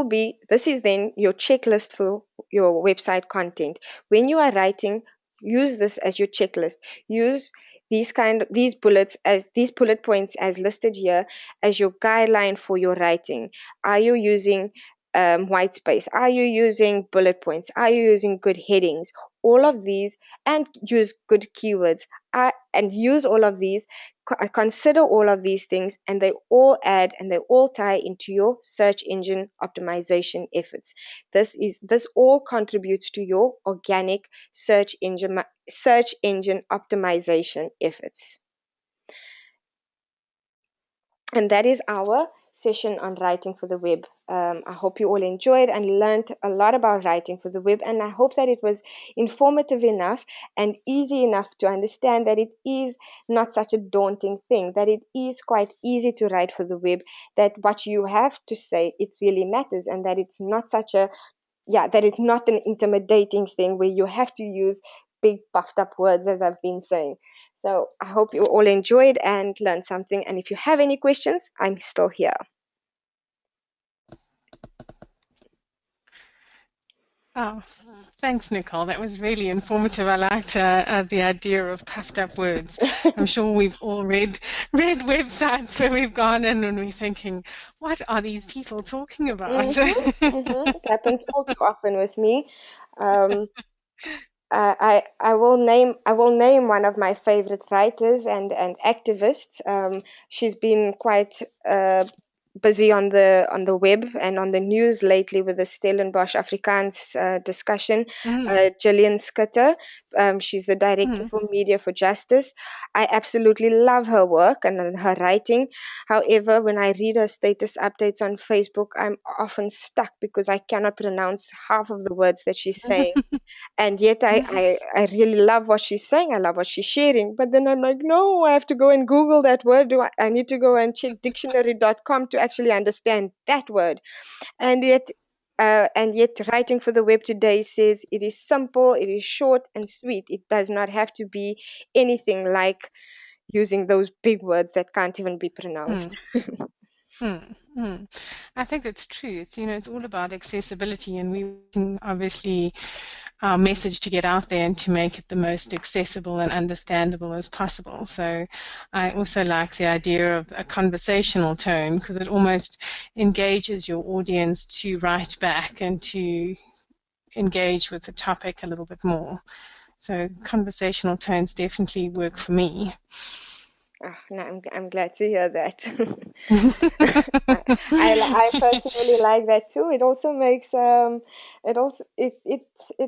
is then your checklist for your website content. When you are writing, use this as your checklist. Use these bullet points as listed here as your guideline for your writing. Are you using white space? Are you using bullet points? Are you using good headings? All of these, and use good keywords. And use all of these, consider all of these things, and they all add and they all tie into your search engine optimization efforts. This all contributes to your organic search engine optimization efforts. And that is our session on writing for the web. I hope you all enjoyed and learned a lot about writing for the web, and I hope that it was informative enough and easy enough to understand that it is not such a daunting thing, that it is quite easy to write for the web, that what you have to say, it really matters, and that it's not that it's not an intimidating thing where you have to use big puffed up words, as I've been saying. So I hope you all enjoyed and learned something. And if you have any questions, I'm still here. Oh, thanks, Nicole. That was really informative. I liked the idea of puffed up words. I'm sure we've all read websites where we've gone in and we're thinking, what are these people talking about? It happens all too often with me. Um, I will name one of my favorite writers and activists. She's been quite busy on the web and on the news lately with the Stellenbosch Afrikaans discussion. Gillian Schutte, she's the director for Media for Justice. I absolutely love her work and her writing. However, when I read her status updates on Facebook, I'm often stuck because I cannot pronounce half of the words that she's saying. And yet I really love what she's saying. I love what she's sharing. But then I'm like, no, I have to go and Google that word. I need to go and check dictionary.com to actually understand that word. And yet and yet writing for the web today says it is simple, it is short and sweet. It does not have to be anything like using those big words that can't even be pronounced. Mm, mm. I think that's true. It's all about accessibility, and we can obviously our message to get out there and to make it the most accessible and understandable as possible. So I also like the idea of a conversational tone because it almost engages your audience to write back and to engage with the topic a little bit more. So conversational tones definitely work for me. Oh, no, I'm glad to hear that. I personally like that too. It also makes it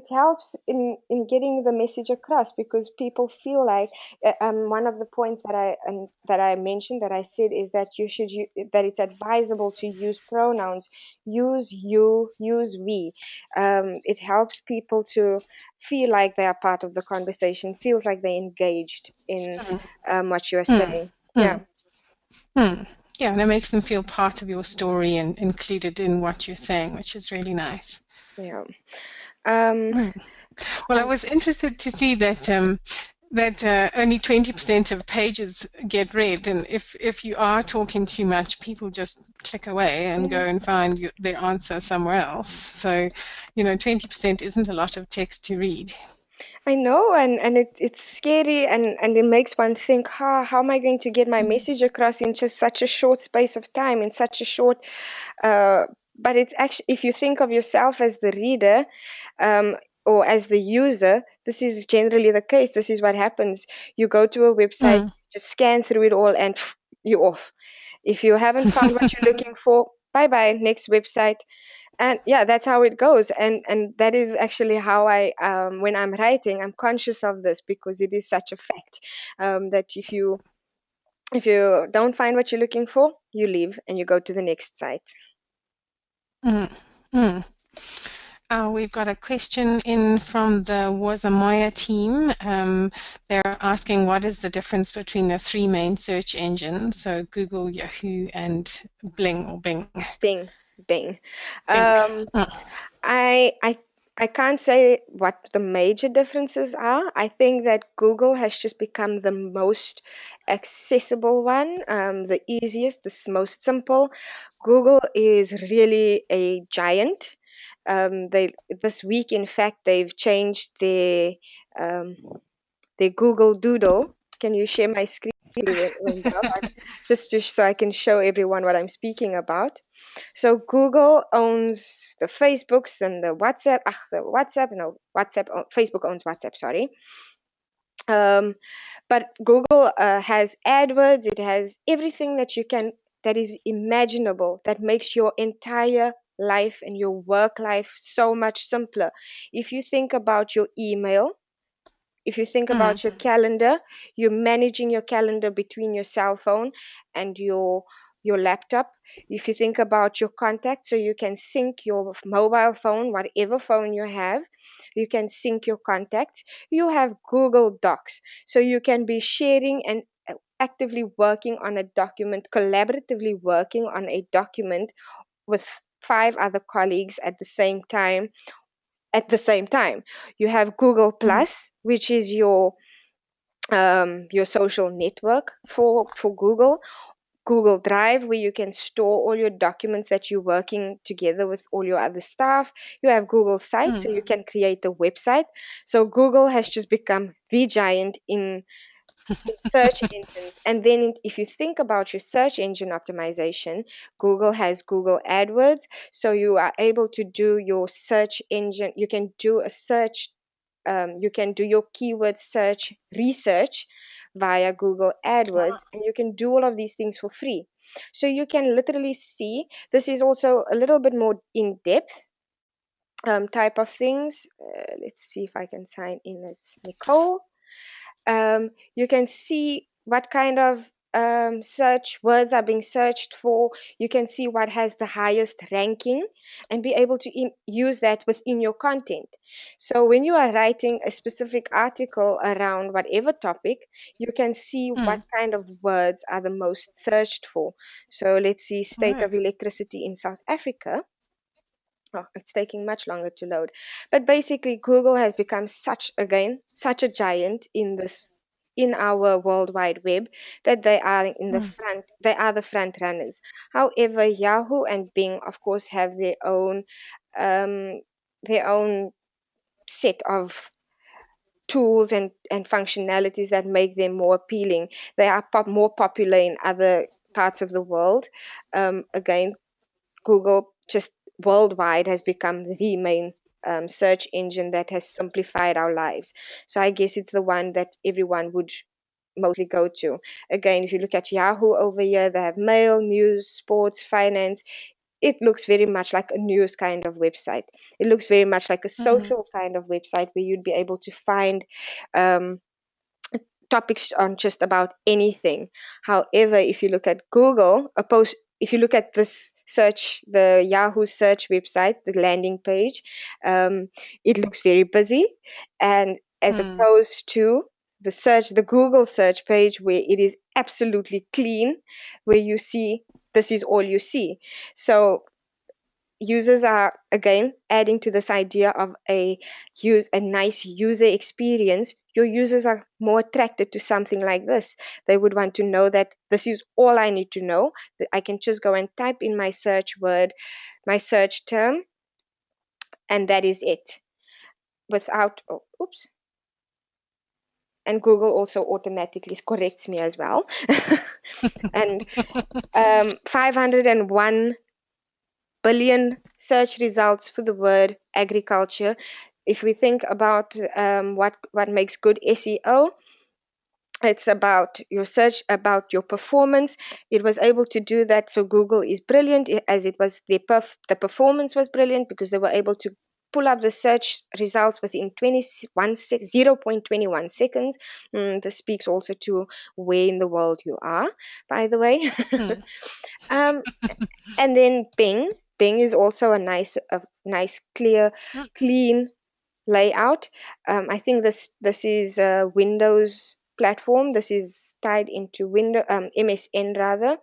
helps in getting the message across because people feel like one of the points that I mentioned that I said is that that it's advisable to use pronouns, use you, use we. It helps people to feel like they are part of the conversation, feels like they're engaged in what you're saying. Yeah. Yeah, and it makes them feel part of your story and included in what you're saying, which is really nice. Yeah. Well, I was interested to see that only 20% of pages get read, and if you are talking too much, people just click away and go and find their answer somewhere else. So, 20% isn't a lot of text to read. I know, and it's scary, and it makes one think, how am I going to get my message across in just such a short space of time, in such a short, but it's actually, if you think of yourself as the reader, or as the user, this is generally the case. This is what happens. You go to a website, just scan through it all, and you're off. If you haven't found what you're looking for, bye bye, next website. And yeah, that's how it goes. And that is actually how I when I'm writing, I'm conscious of this because it is such a fact, that if you don't find what you're looking for, you leave and you go to the next site. We've got a question in from the Wazamoya team. They're asking what is the difference between the three main search engines, so Google, Yahoo, and Bing or Bing. Bing, Bing. Bing. I can't say what the major differences are. I think that Google has just become the most accessible one, the easiest, the most simple. Google is really a giant. This week, in fact, they've changed um, their Google Doodle. Can you share my screen? Just so I can show everyone what I'm speaking about. So Google owns the Facebooks and the WhatsApp. Facebook owns WhatsApp. Sorry. But Google has AdWords. It has everything that is imaginable that makes your entire life and your work life so much simpler. If you think about your email, if you think about your calendar, you're managing your calendar between your cell phone and your laptop. If you think about your contacts, so you can sync your mobile phone, whatever phone you have, you can sync your contacts. You have Google Docs, so you can be sharing and actively working on a document, collaboratively working on a document with 5 other colleagues at the same time. You have Google Plus, which is your social network for Google. Google Drive, where you can store all your documents that you're working together with all your other staff. You have Google Sites, so you can create a website. So Google has just become the giant in search engines. And then if you think about your search engine optimization, Google has Google AdWords. So you are able to do your search engine, you can do a search, you can do your keyword search research via Google AdWords, and you can do all of these things for free. So you can literally see, this is also a little bit more in depth type of things. Let's see if I can sign in as Nicole. You can see what kind of search words are being searched for. You can see what has the highest ranking and be able to use that within your content. So when you are writing a specific article around whatever topic, you can see what kind of words are the most searched for. So let's see, state of electricity in South Africa. Oh, it's taking much longer to load. But basically, Google has become such a giant in our World Wide Web that they are in the Mm. front. They are the front runners. However, Yahoo and Bing, of course, have um, their own set of tools and functionalities that make them more appealing. They are more popular in other parts of the world. Again, Google just worldwide has become the main search engine that has simplified our lives. So I guess it's the one that everyone would mostly go to. Again, if you look at Yahoo over here, they have mail, news, sports, finance. It looks very much like a news kind of website. It looks very much like a Mm. social kind of website where you'd be able to find um, topics on just about anything. However, if you look at Google, if you look at this search, the Yahoo search website, the landing page, it looks very busy, and as Mm. opposed to the Google search page where it is absolutely clean, where you see this is all you see. So users are again adding to this idea of a nice user experience. Your users are more attracted to something like this. They would want to know that this is all I need to know, that I can just go and type in my search word, my search term, and that is it, without oops. And Google also automatically corrects me as well. And 501 billion search results for the word agriculture. If we think about what makes good SEO, it's about your search, about your performance. It was able to do that, so Google is brilliant, as it was the performance was brilliant because they were able to pull up the search results within 0.21 seconds. This speaks also to where in the world you are, by the way. Mm. um, and then Bing. Bing is also a nice, clear, Mm. clean layout. I think this is a Windows platform. This is tied into MSN rather.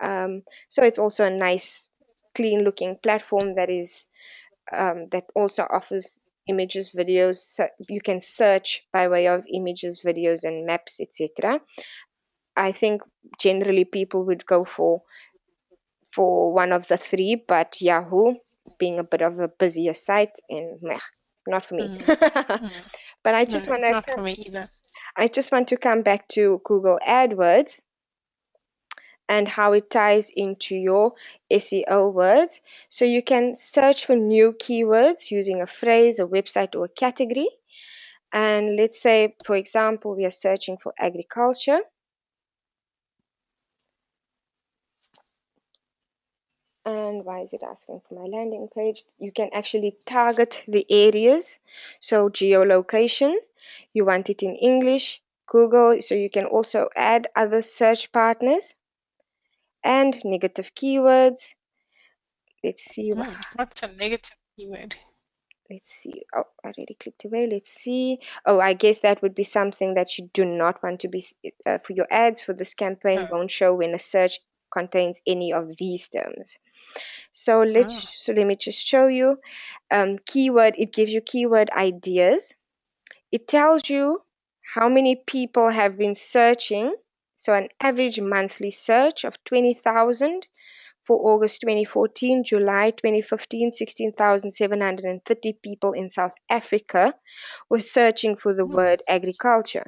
So it's also a nice, clean looking platform that also offers images, videos. So you can search by way of images, videos, and maps, etc. I think generally people would go for one of the three, but Yahoo being a bit of a busier site, and meh, not for me. Mm. Mm. But No, not for me either. I just want to come back to Google AdWords and how it ties into your SEO words. So you can search for new keywords using a phrase, a website, or a category. And let's say, for example, we are searching for agriculture. And why is it asking for my landing page? You can actually target the areas. So geolocation, you want it in English, Google, so you can also add other search partners and negative keywords. Let's see. What's a negative keyword? Let's see. Oh, I already clicked away. Let's see. Oh, I guess that would be something that you do not want to be for your ads for this campaign. Oh. Won't show when a search contains any of these terms. So Oh. let me just show you. Keyword. It gives you keyword ideas. It tells you how many people have been searching. So an average monthly search of 20,000 for August 2014, July 2015, 16,730 people in South Africa were searching for the Mm. word agriculture.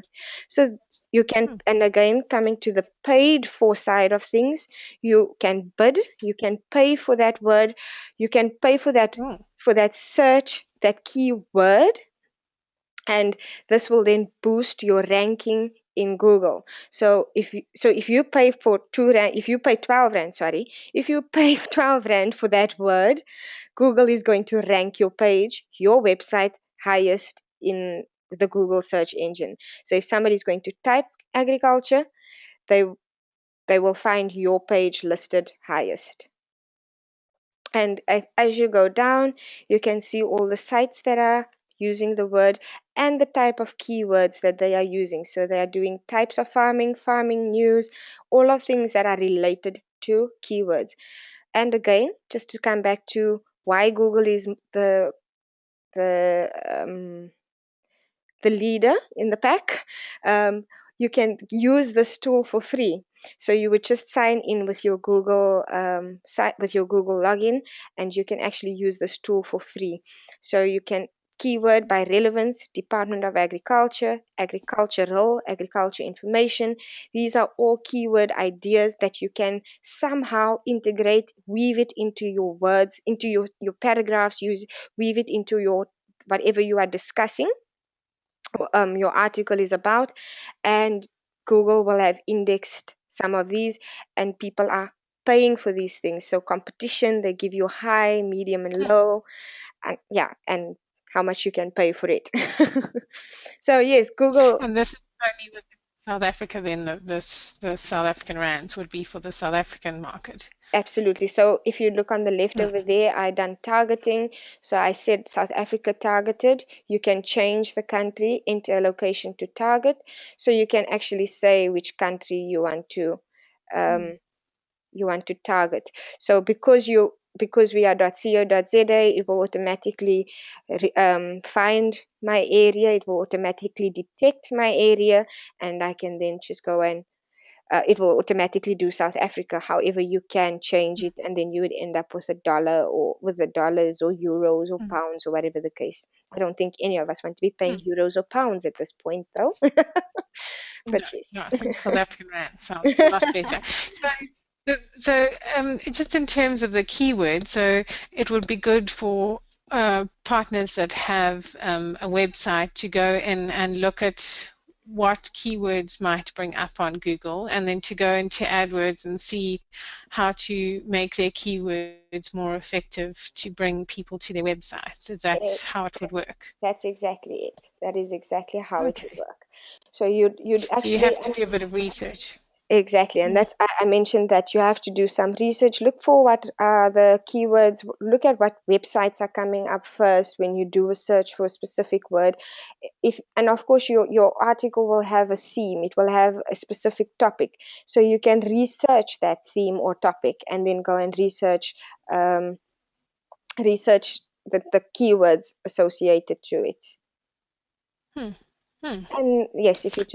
So you can, Mm. and again, coming to the paid for side of things, you can bid, you can pay for that word, you can pay for Oh. that search, that keyword, and this will then boost your ranking in Google. So if you pay for if you pay 12 rand, sorry, if you pay 12 rand for that word, Google is going to rank your page, your website highest in the Google search engine. So if somebody is going to type agriculture, they will find your page listed highest. And as you go down, you can see all the sites that are using the word and the type of keywords that they are using. So they are doing types of farming, farming news, all of things that are related to keywords. And again, just to come back to why Google is the leader in the pack, you can use this tool for free. So you would just sign in with your Google site, with your Google login, and you can actually use this tool for free. So you can keyword by relevance, Department of Agriculture, agricultural, agriculture information. These are all keyword ideas that you can somehow integrate, weave it into your words, into your paragraphs, weave it into your whatever you are discussing, your article is about, and Google will have indexed some of these, and people are paying for these things. So competition, they give you high, medium, and low, and and how much you can pay for it. So yes, Google. And this is only with South Africa, then the South African rands would be for the South African market. Absolutely. So if you look on the left over there, I done targeting. So I said South Africa targeted. You can change the country, enter a location to target. So you can actually say which country you want to target. So because we are .co.za, it will automatically find my area. It will automatically detect my area, and I can then just go and it will automatically do South Africa. However, you can change it, and then you would end up with a dollar, or with the dollars or euros or pounds or whatever the case. I don't think any of us want to be paying euros or pounds at this point, though. But yes. No, I think South African rand sounds a lot better. So just in terms of the keyword, so it would be good for partners that have a website to go in and look at what keywords might bring up on Google, and then to go into AdWords and see how to make their keywords more effective to bring people to their websites. Is that how it would work? That's exactly it. That is exactly how it would work. So you'd actually. So you have to do a bit of research. Exactly, and that's I mentioned that you have to do some research. Look for what are the keywords. Look at what websites are coming up first when you do a search for a specific word. And of course your article will have a theme. It will have a specific topic, so you can research that theme or topic, and then go and research the keywords associated to it. And yes, if you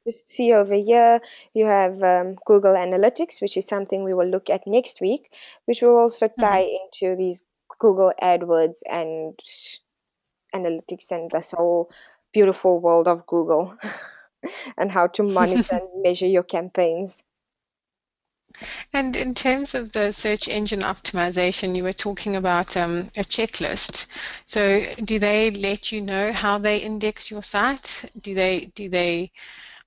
just see over here, you have Google Analytics, which is something we will look at next week, which will also tie into these Google AdWords and analytics and this whole beautiful world of Google and how to monitor and measure your campaigns. And in terms of the search engine optimization, you were talking about a checklist. So do they let you know how they index your site? Are they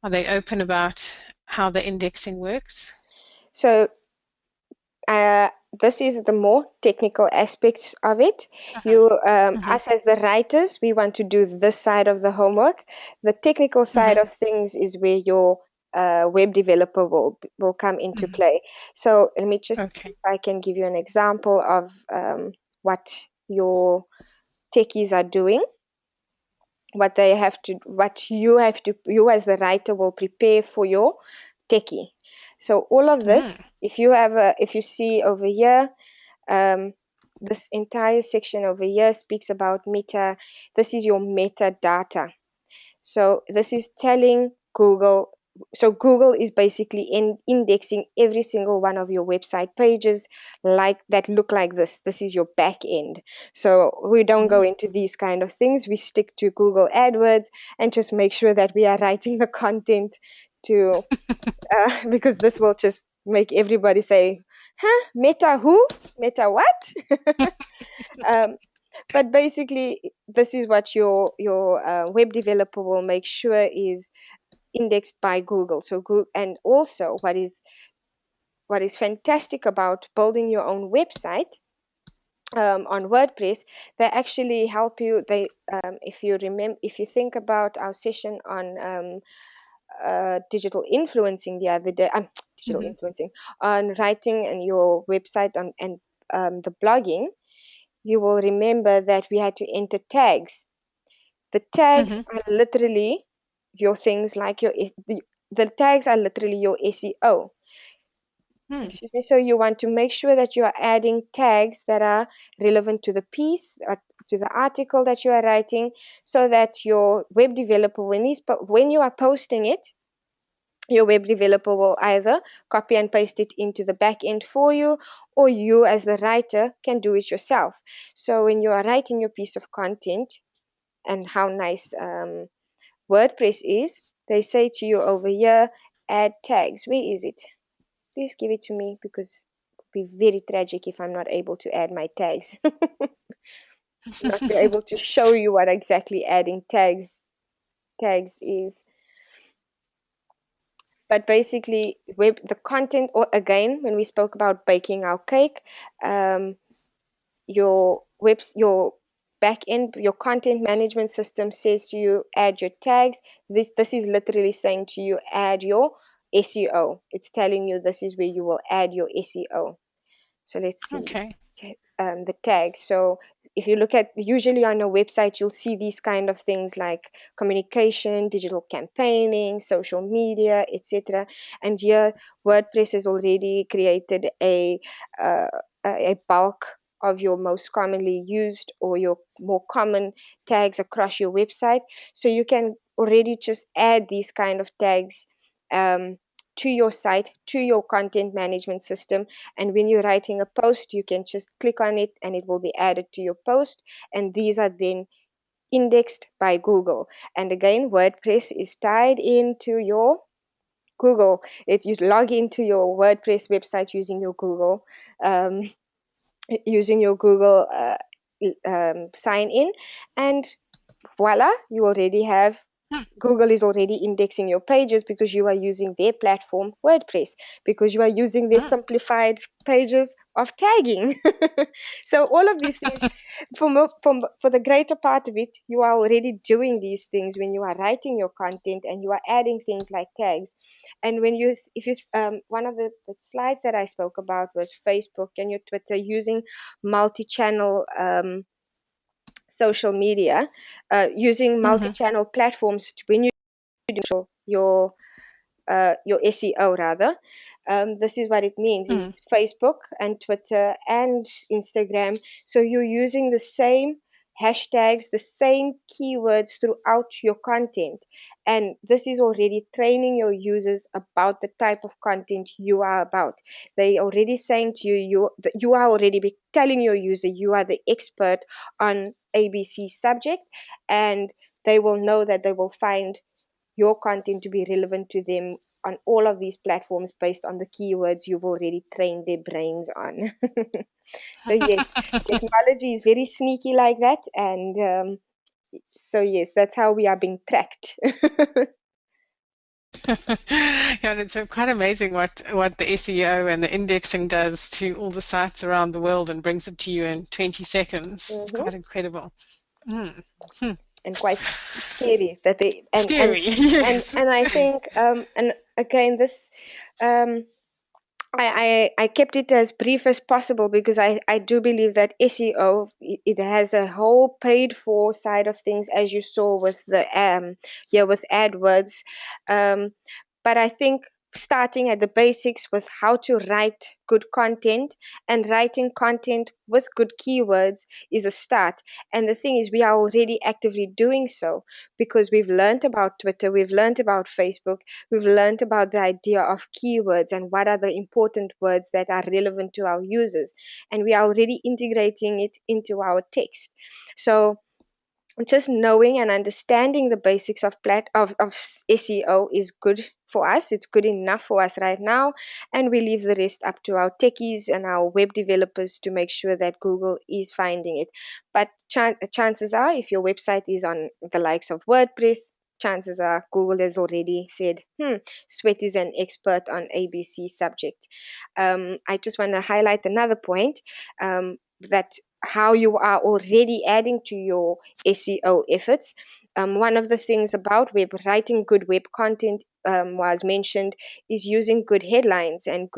open about how the indexing works? So this is the more technical aspects of it. Us as the writers, we want to do this side of the homework. The technical side of things is where your web developer will come into play. So let me just see if I can give you an example of what your techies are doing. What you you as the writer will prepare for your techie. So all of this, if you see over here, this entire section over here speaks about meta. This is your metadata. So this is telling Google. So Google is basically indexing every single one of your website pages that look like this. This is your back end. So we don't go into these kind of things. We stick to Google AdWords and just make sure that we are writing the content to because this will just make everybody say, huh, meta who? Meta what? But basically, this is what your web developer will make sure is indexed by Google. So Google, and also what is fantastic about building your own website on WordPress, they actually help you. They if you think about our session on digital influencing the other day, influencing on writing and your website and the blogging, you will remember that we had to enter tags. The tags are literally your things like the tags are literally your SEO. Excuse me. So you want to make sure that you are adding tags that are relevant to the piece or to the article that you are writing, so that your web developer, when you are posting it, your web developer will either copy and paste it into the back end for you, or you as the writer can do it yourself. So when you are writing your piece of content, and how nice WordPress is, they say to you over here, add tags. Where is it? Please give it to me, because it would be very tragic if I'm not able to add my tags. Not be able to show you what exactly adding tags is. But basically, the content, or again, when we spoke about baking our cake, your back end, your content management system says to you, add your tags. This is literally saying to you, add your SEO. It's telling you this is where you will add your SEO. So let's see. Okay. The tags. So if you look at, usually on a website, you'll see these kind of things like communication, digital campaigning, social media, etc. And here WordPress has already created a bulk of your most commonly used, or your more common tags across your website. So you can already just add these kind of tags to your site, to your content management system. And when you're writing a post, you can just click on it and it will be added to your post. And these are then indexed by Google. And again, WordPress is tied into your Google. You log into your WordPress website using your Google sign in, and voila, you already have Google is already indexing your pages, because you are using their platform, WordPress, because you are using their simplified pages of tagging. So all of these things, for the greater part of it, you are already doing these things when you are writing your content, and you are adding things like tags. And one of the slides that I spoke about was Facebook and your Twitter using multi-channel social media, using multi-channel platforms when you do your SEO rather. This is what it means. It's Facebook and Twitter and Instagram. So you're using the same hashtags, the same keywords throughout your content. And this is already training your users about the type of content you are about. They already saying to you, you are already telling your user you are the expert on ABC subject, and they will know that they will find your content to be relevant to them on all of these platforms based on the keywords you've already trained their brains on. So yes, technology is very sneaky like that, and so yes, that's how we are being tracked. Yeah, and it's quite amazing what the SEO and the indexing does to all the sites around the world and brings it to you in 20 seconds. It's quite incredible. And quite scary that they Scary, yes. and I think and again this I kept it as brief as possible, because I do believe that SEO, it has a whole paid for side of things, as you saw with the with AdWords, but I think starting at the basics with how to write good content, and writing content with good keywords, is a start. And the thing is, we are already actively doing so, because we've learned about Twitter, we've learned about Facebook, we've learned about the idea of keywords and what are the important words that are relevant to our users, and we are already integrating it into our text. So just knowing and understanding the basics of SEO is good for us. It's good enough for us right now, and we leave the rest up to our techies and our web developers to make sure that Google is finding it. But chances are, if your website is on the likes of WordPress, chances are Google has already said, Sweat is an expert on ABC subject. I just want to highlight another point, that how you are already adding to your SEO efforts. One of the things about writing good web content, was mentioned, is using good headlines and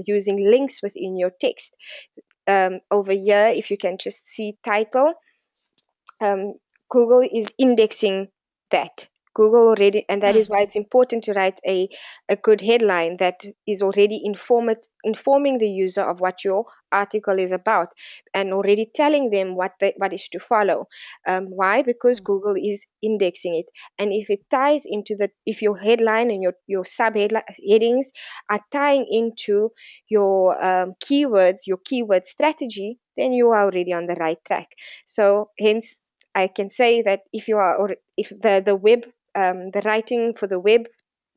using links within your text. Over here, if you can just see title, Google is indexing that Google already, and that is why it's important to write a good headline that is already informing the user of what your article is about, and already telling them what is to follow. Why? Because Google is indexing it, and if it ties into if your headline and your headings are tying into your keywords, your keyword strategy, then you are already on the right track. So hence I can say that if the web, the writing for the web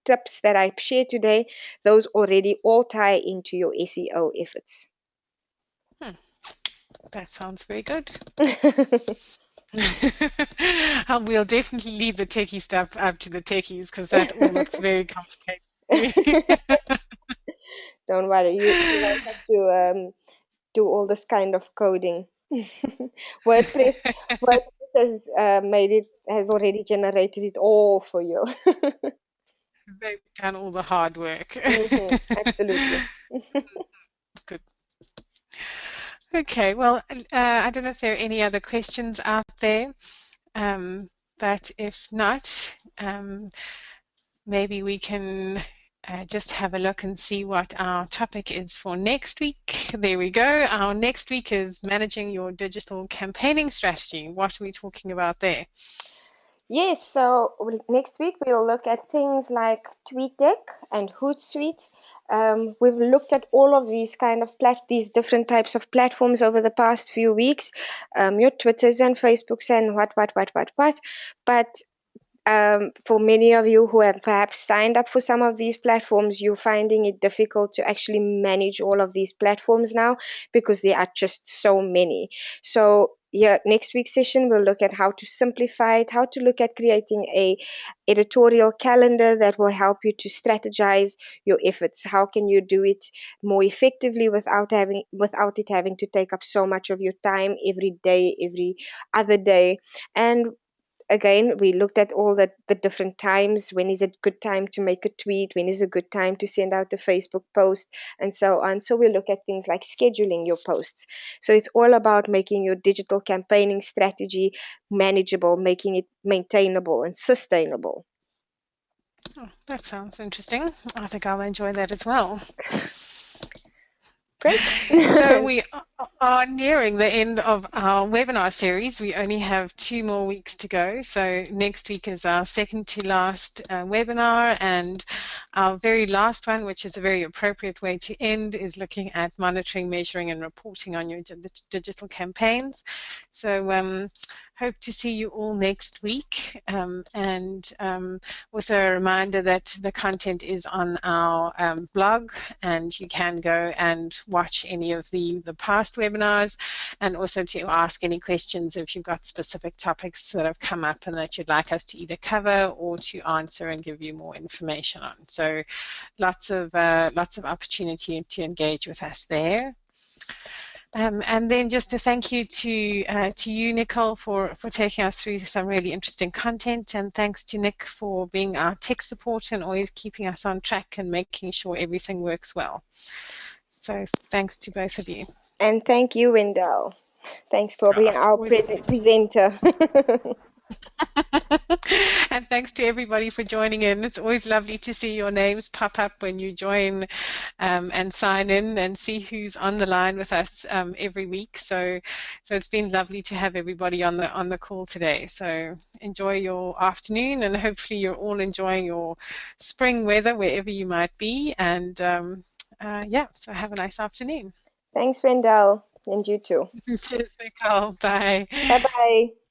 tips that I shared today, those already all tie into your SEO efforts. That sounds very good. We'll definitely leave the techie stuff up to the techies, because that all looks very complicated. Don't worry, you don't have to do all this kind of coding. WordPress has already generated it all for you. They've done all the hard work. Absolutely. Good. Okay, well, I don't know if there are any other questions out there, but if not, maybe we can just have a look and see what our topic is for next week. There we go. Our next week is managing your digital campaigning strategy. What are we talking about there? Yes, so next week we'll look at things like TweetDeck and Hootsuite. We've looked at all of these kind of these different types of platforms over the past few weeks, your Twitters and Facebooks and what. But for many of you who have perhaps signed up for some of these platforms, you're finding it difficult to actually manage all of these platforms now because there are just so many. So yeah, next week's session we'll look at how to simplify it, how to look at creating a editorial calendar that will help you to strategize your efforts. How can you do it more effectively without it having to take up so much of your time every day, every other day. And again, we looked at all the different times. When is a good time to make a tweet? When is a good time to send out a Facebook post? And so on. So we look at things like scheduling your posts. So it's all about making your digital campaigning strategy manageable, making it maintainable and sustainable. Oh, that sounds interesting. I think I'll enjoy that as well. Great. So we are nearing the end of our webinar series. We only have 2 more weeks to go. So next week is our second to last webinar, and our very last one, which is a very appropriate way to end, is looking at monitoring, measuring and reporting on your digital campaigns. So hope to see you all next week, and also a reminder that the content is on our blog, and you can go and watch any of the past webinars, and also to ask any questions if you've got specific topics that have come up and that you'd like us to either cover or to answer and give you more information on. So lots of opportunity to engage with us there. And then just to thank you to you, Nicole, for taking us through some really interesting content, and thanks to Nick for being our tech support and always keeping us on track and making sure everything works well. So thanks to both of you. And thank you, Wendell. Thanks for being our presenter. And thanks to everybody for joining in. It's always lovely to see your names pop up when you join and sign in and see who's on the line with us every week. So it's been lovely to have everybody on the call today. So enjoy your afternoon, and hopefully you're all enjoying your spring weather wherever you might be. And yeah, so have a nice afternoon. Thanks, Wendell, and you too. Cheers, Nicole. Bye. Bye-bye.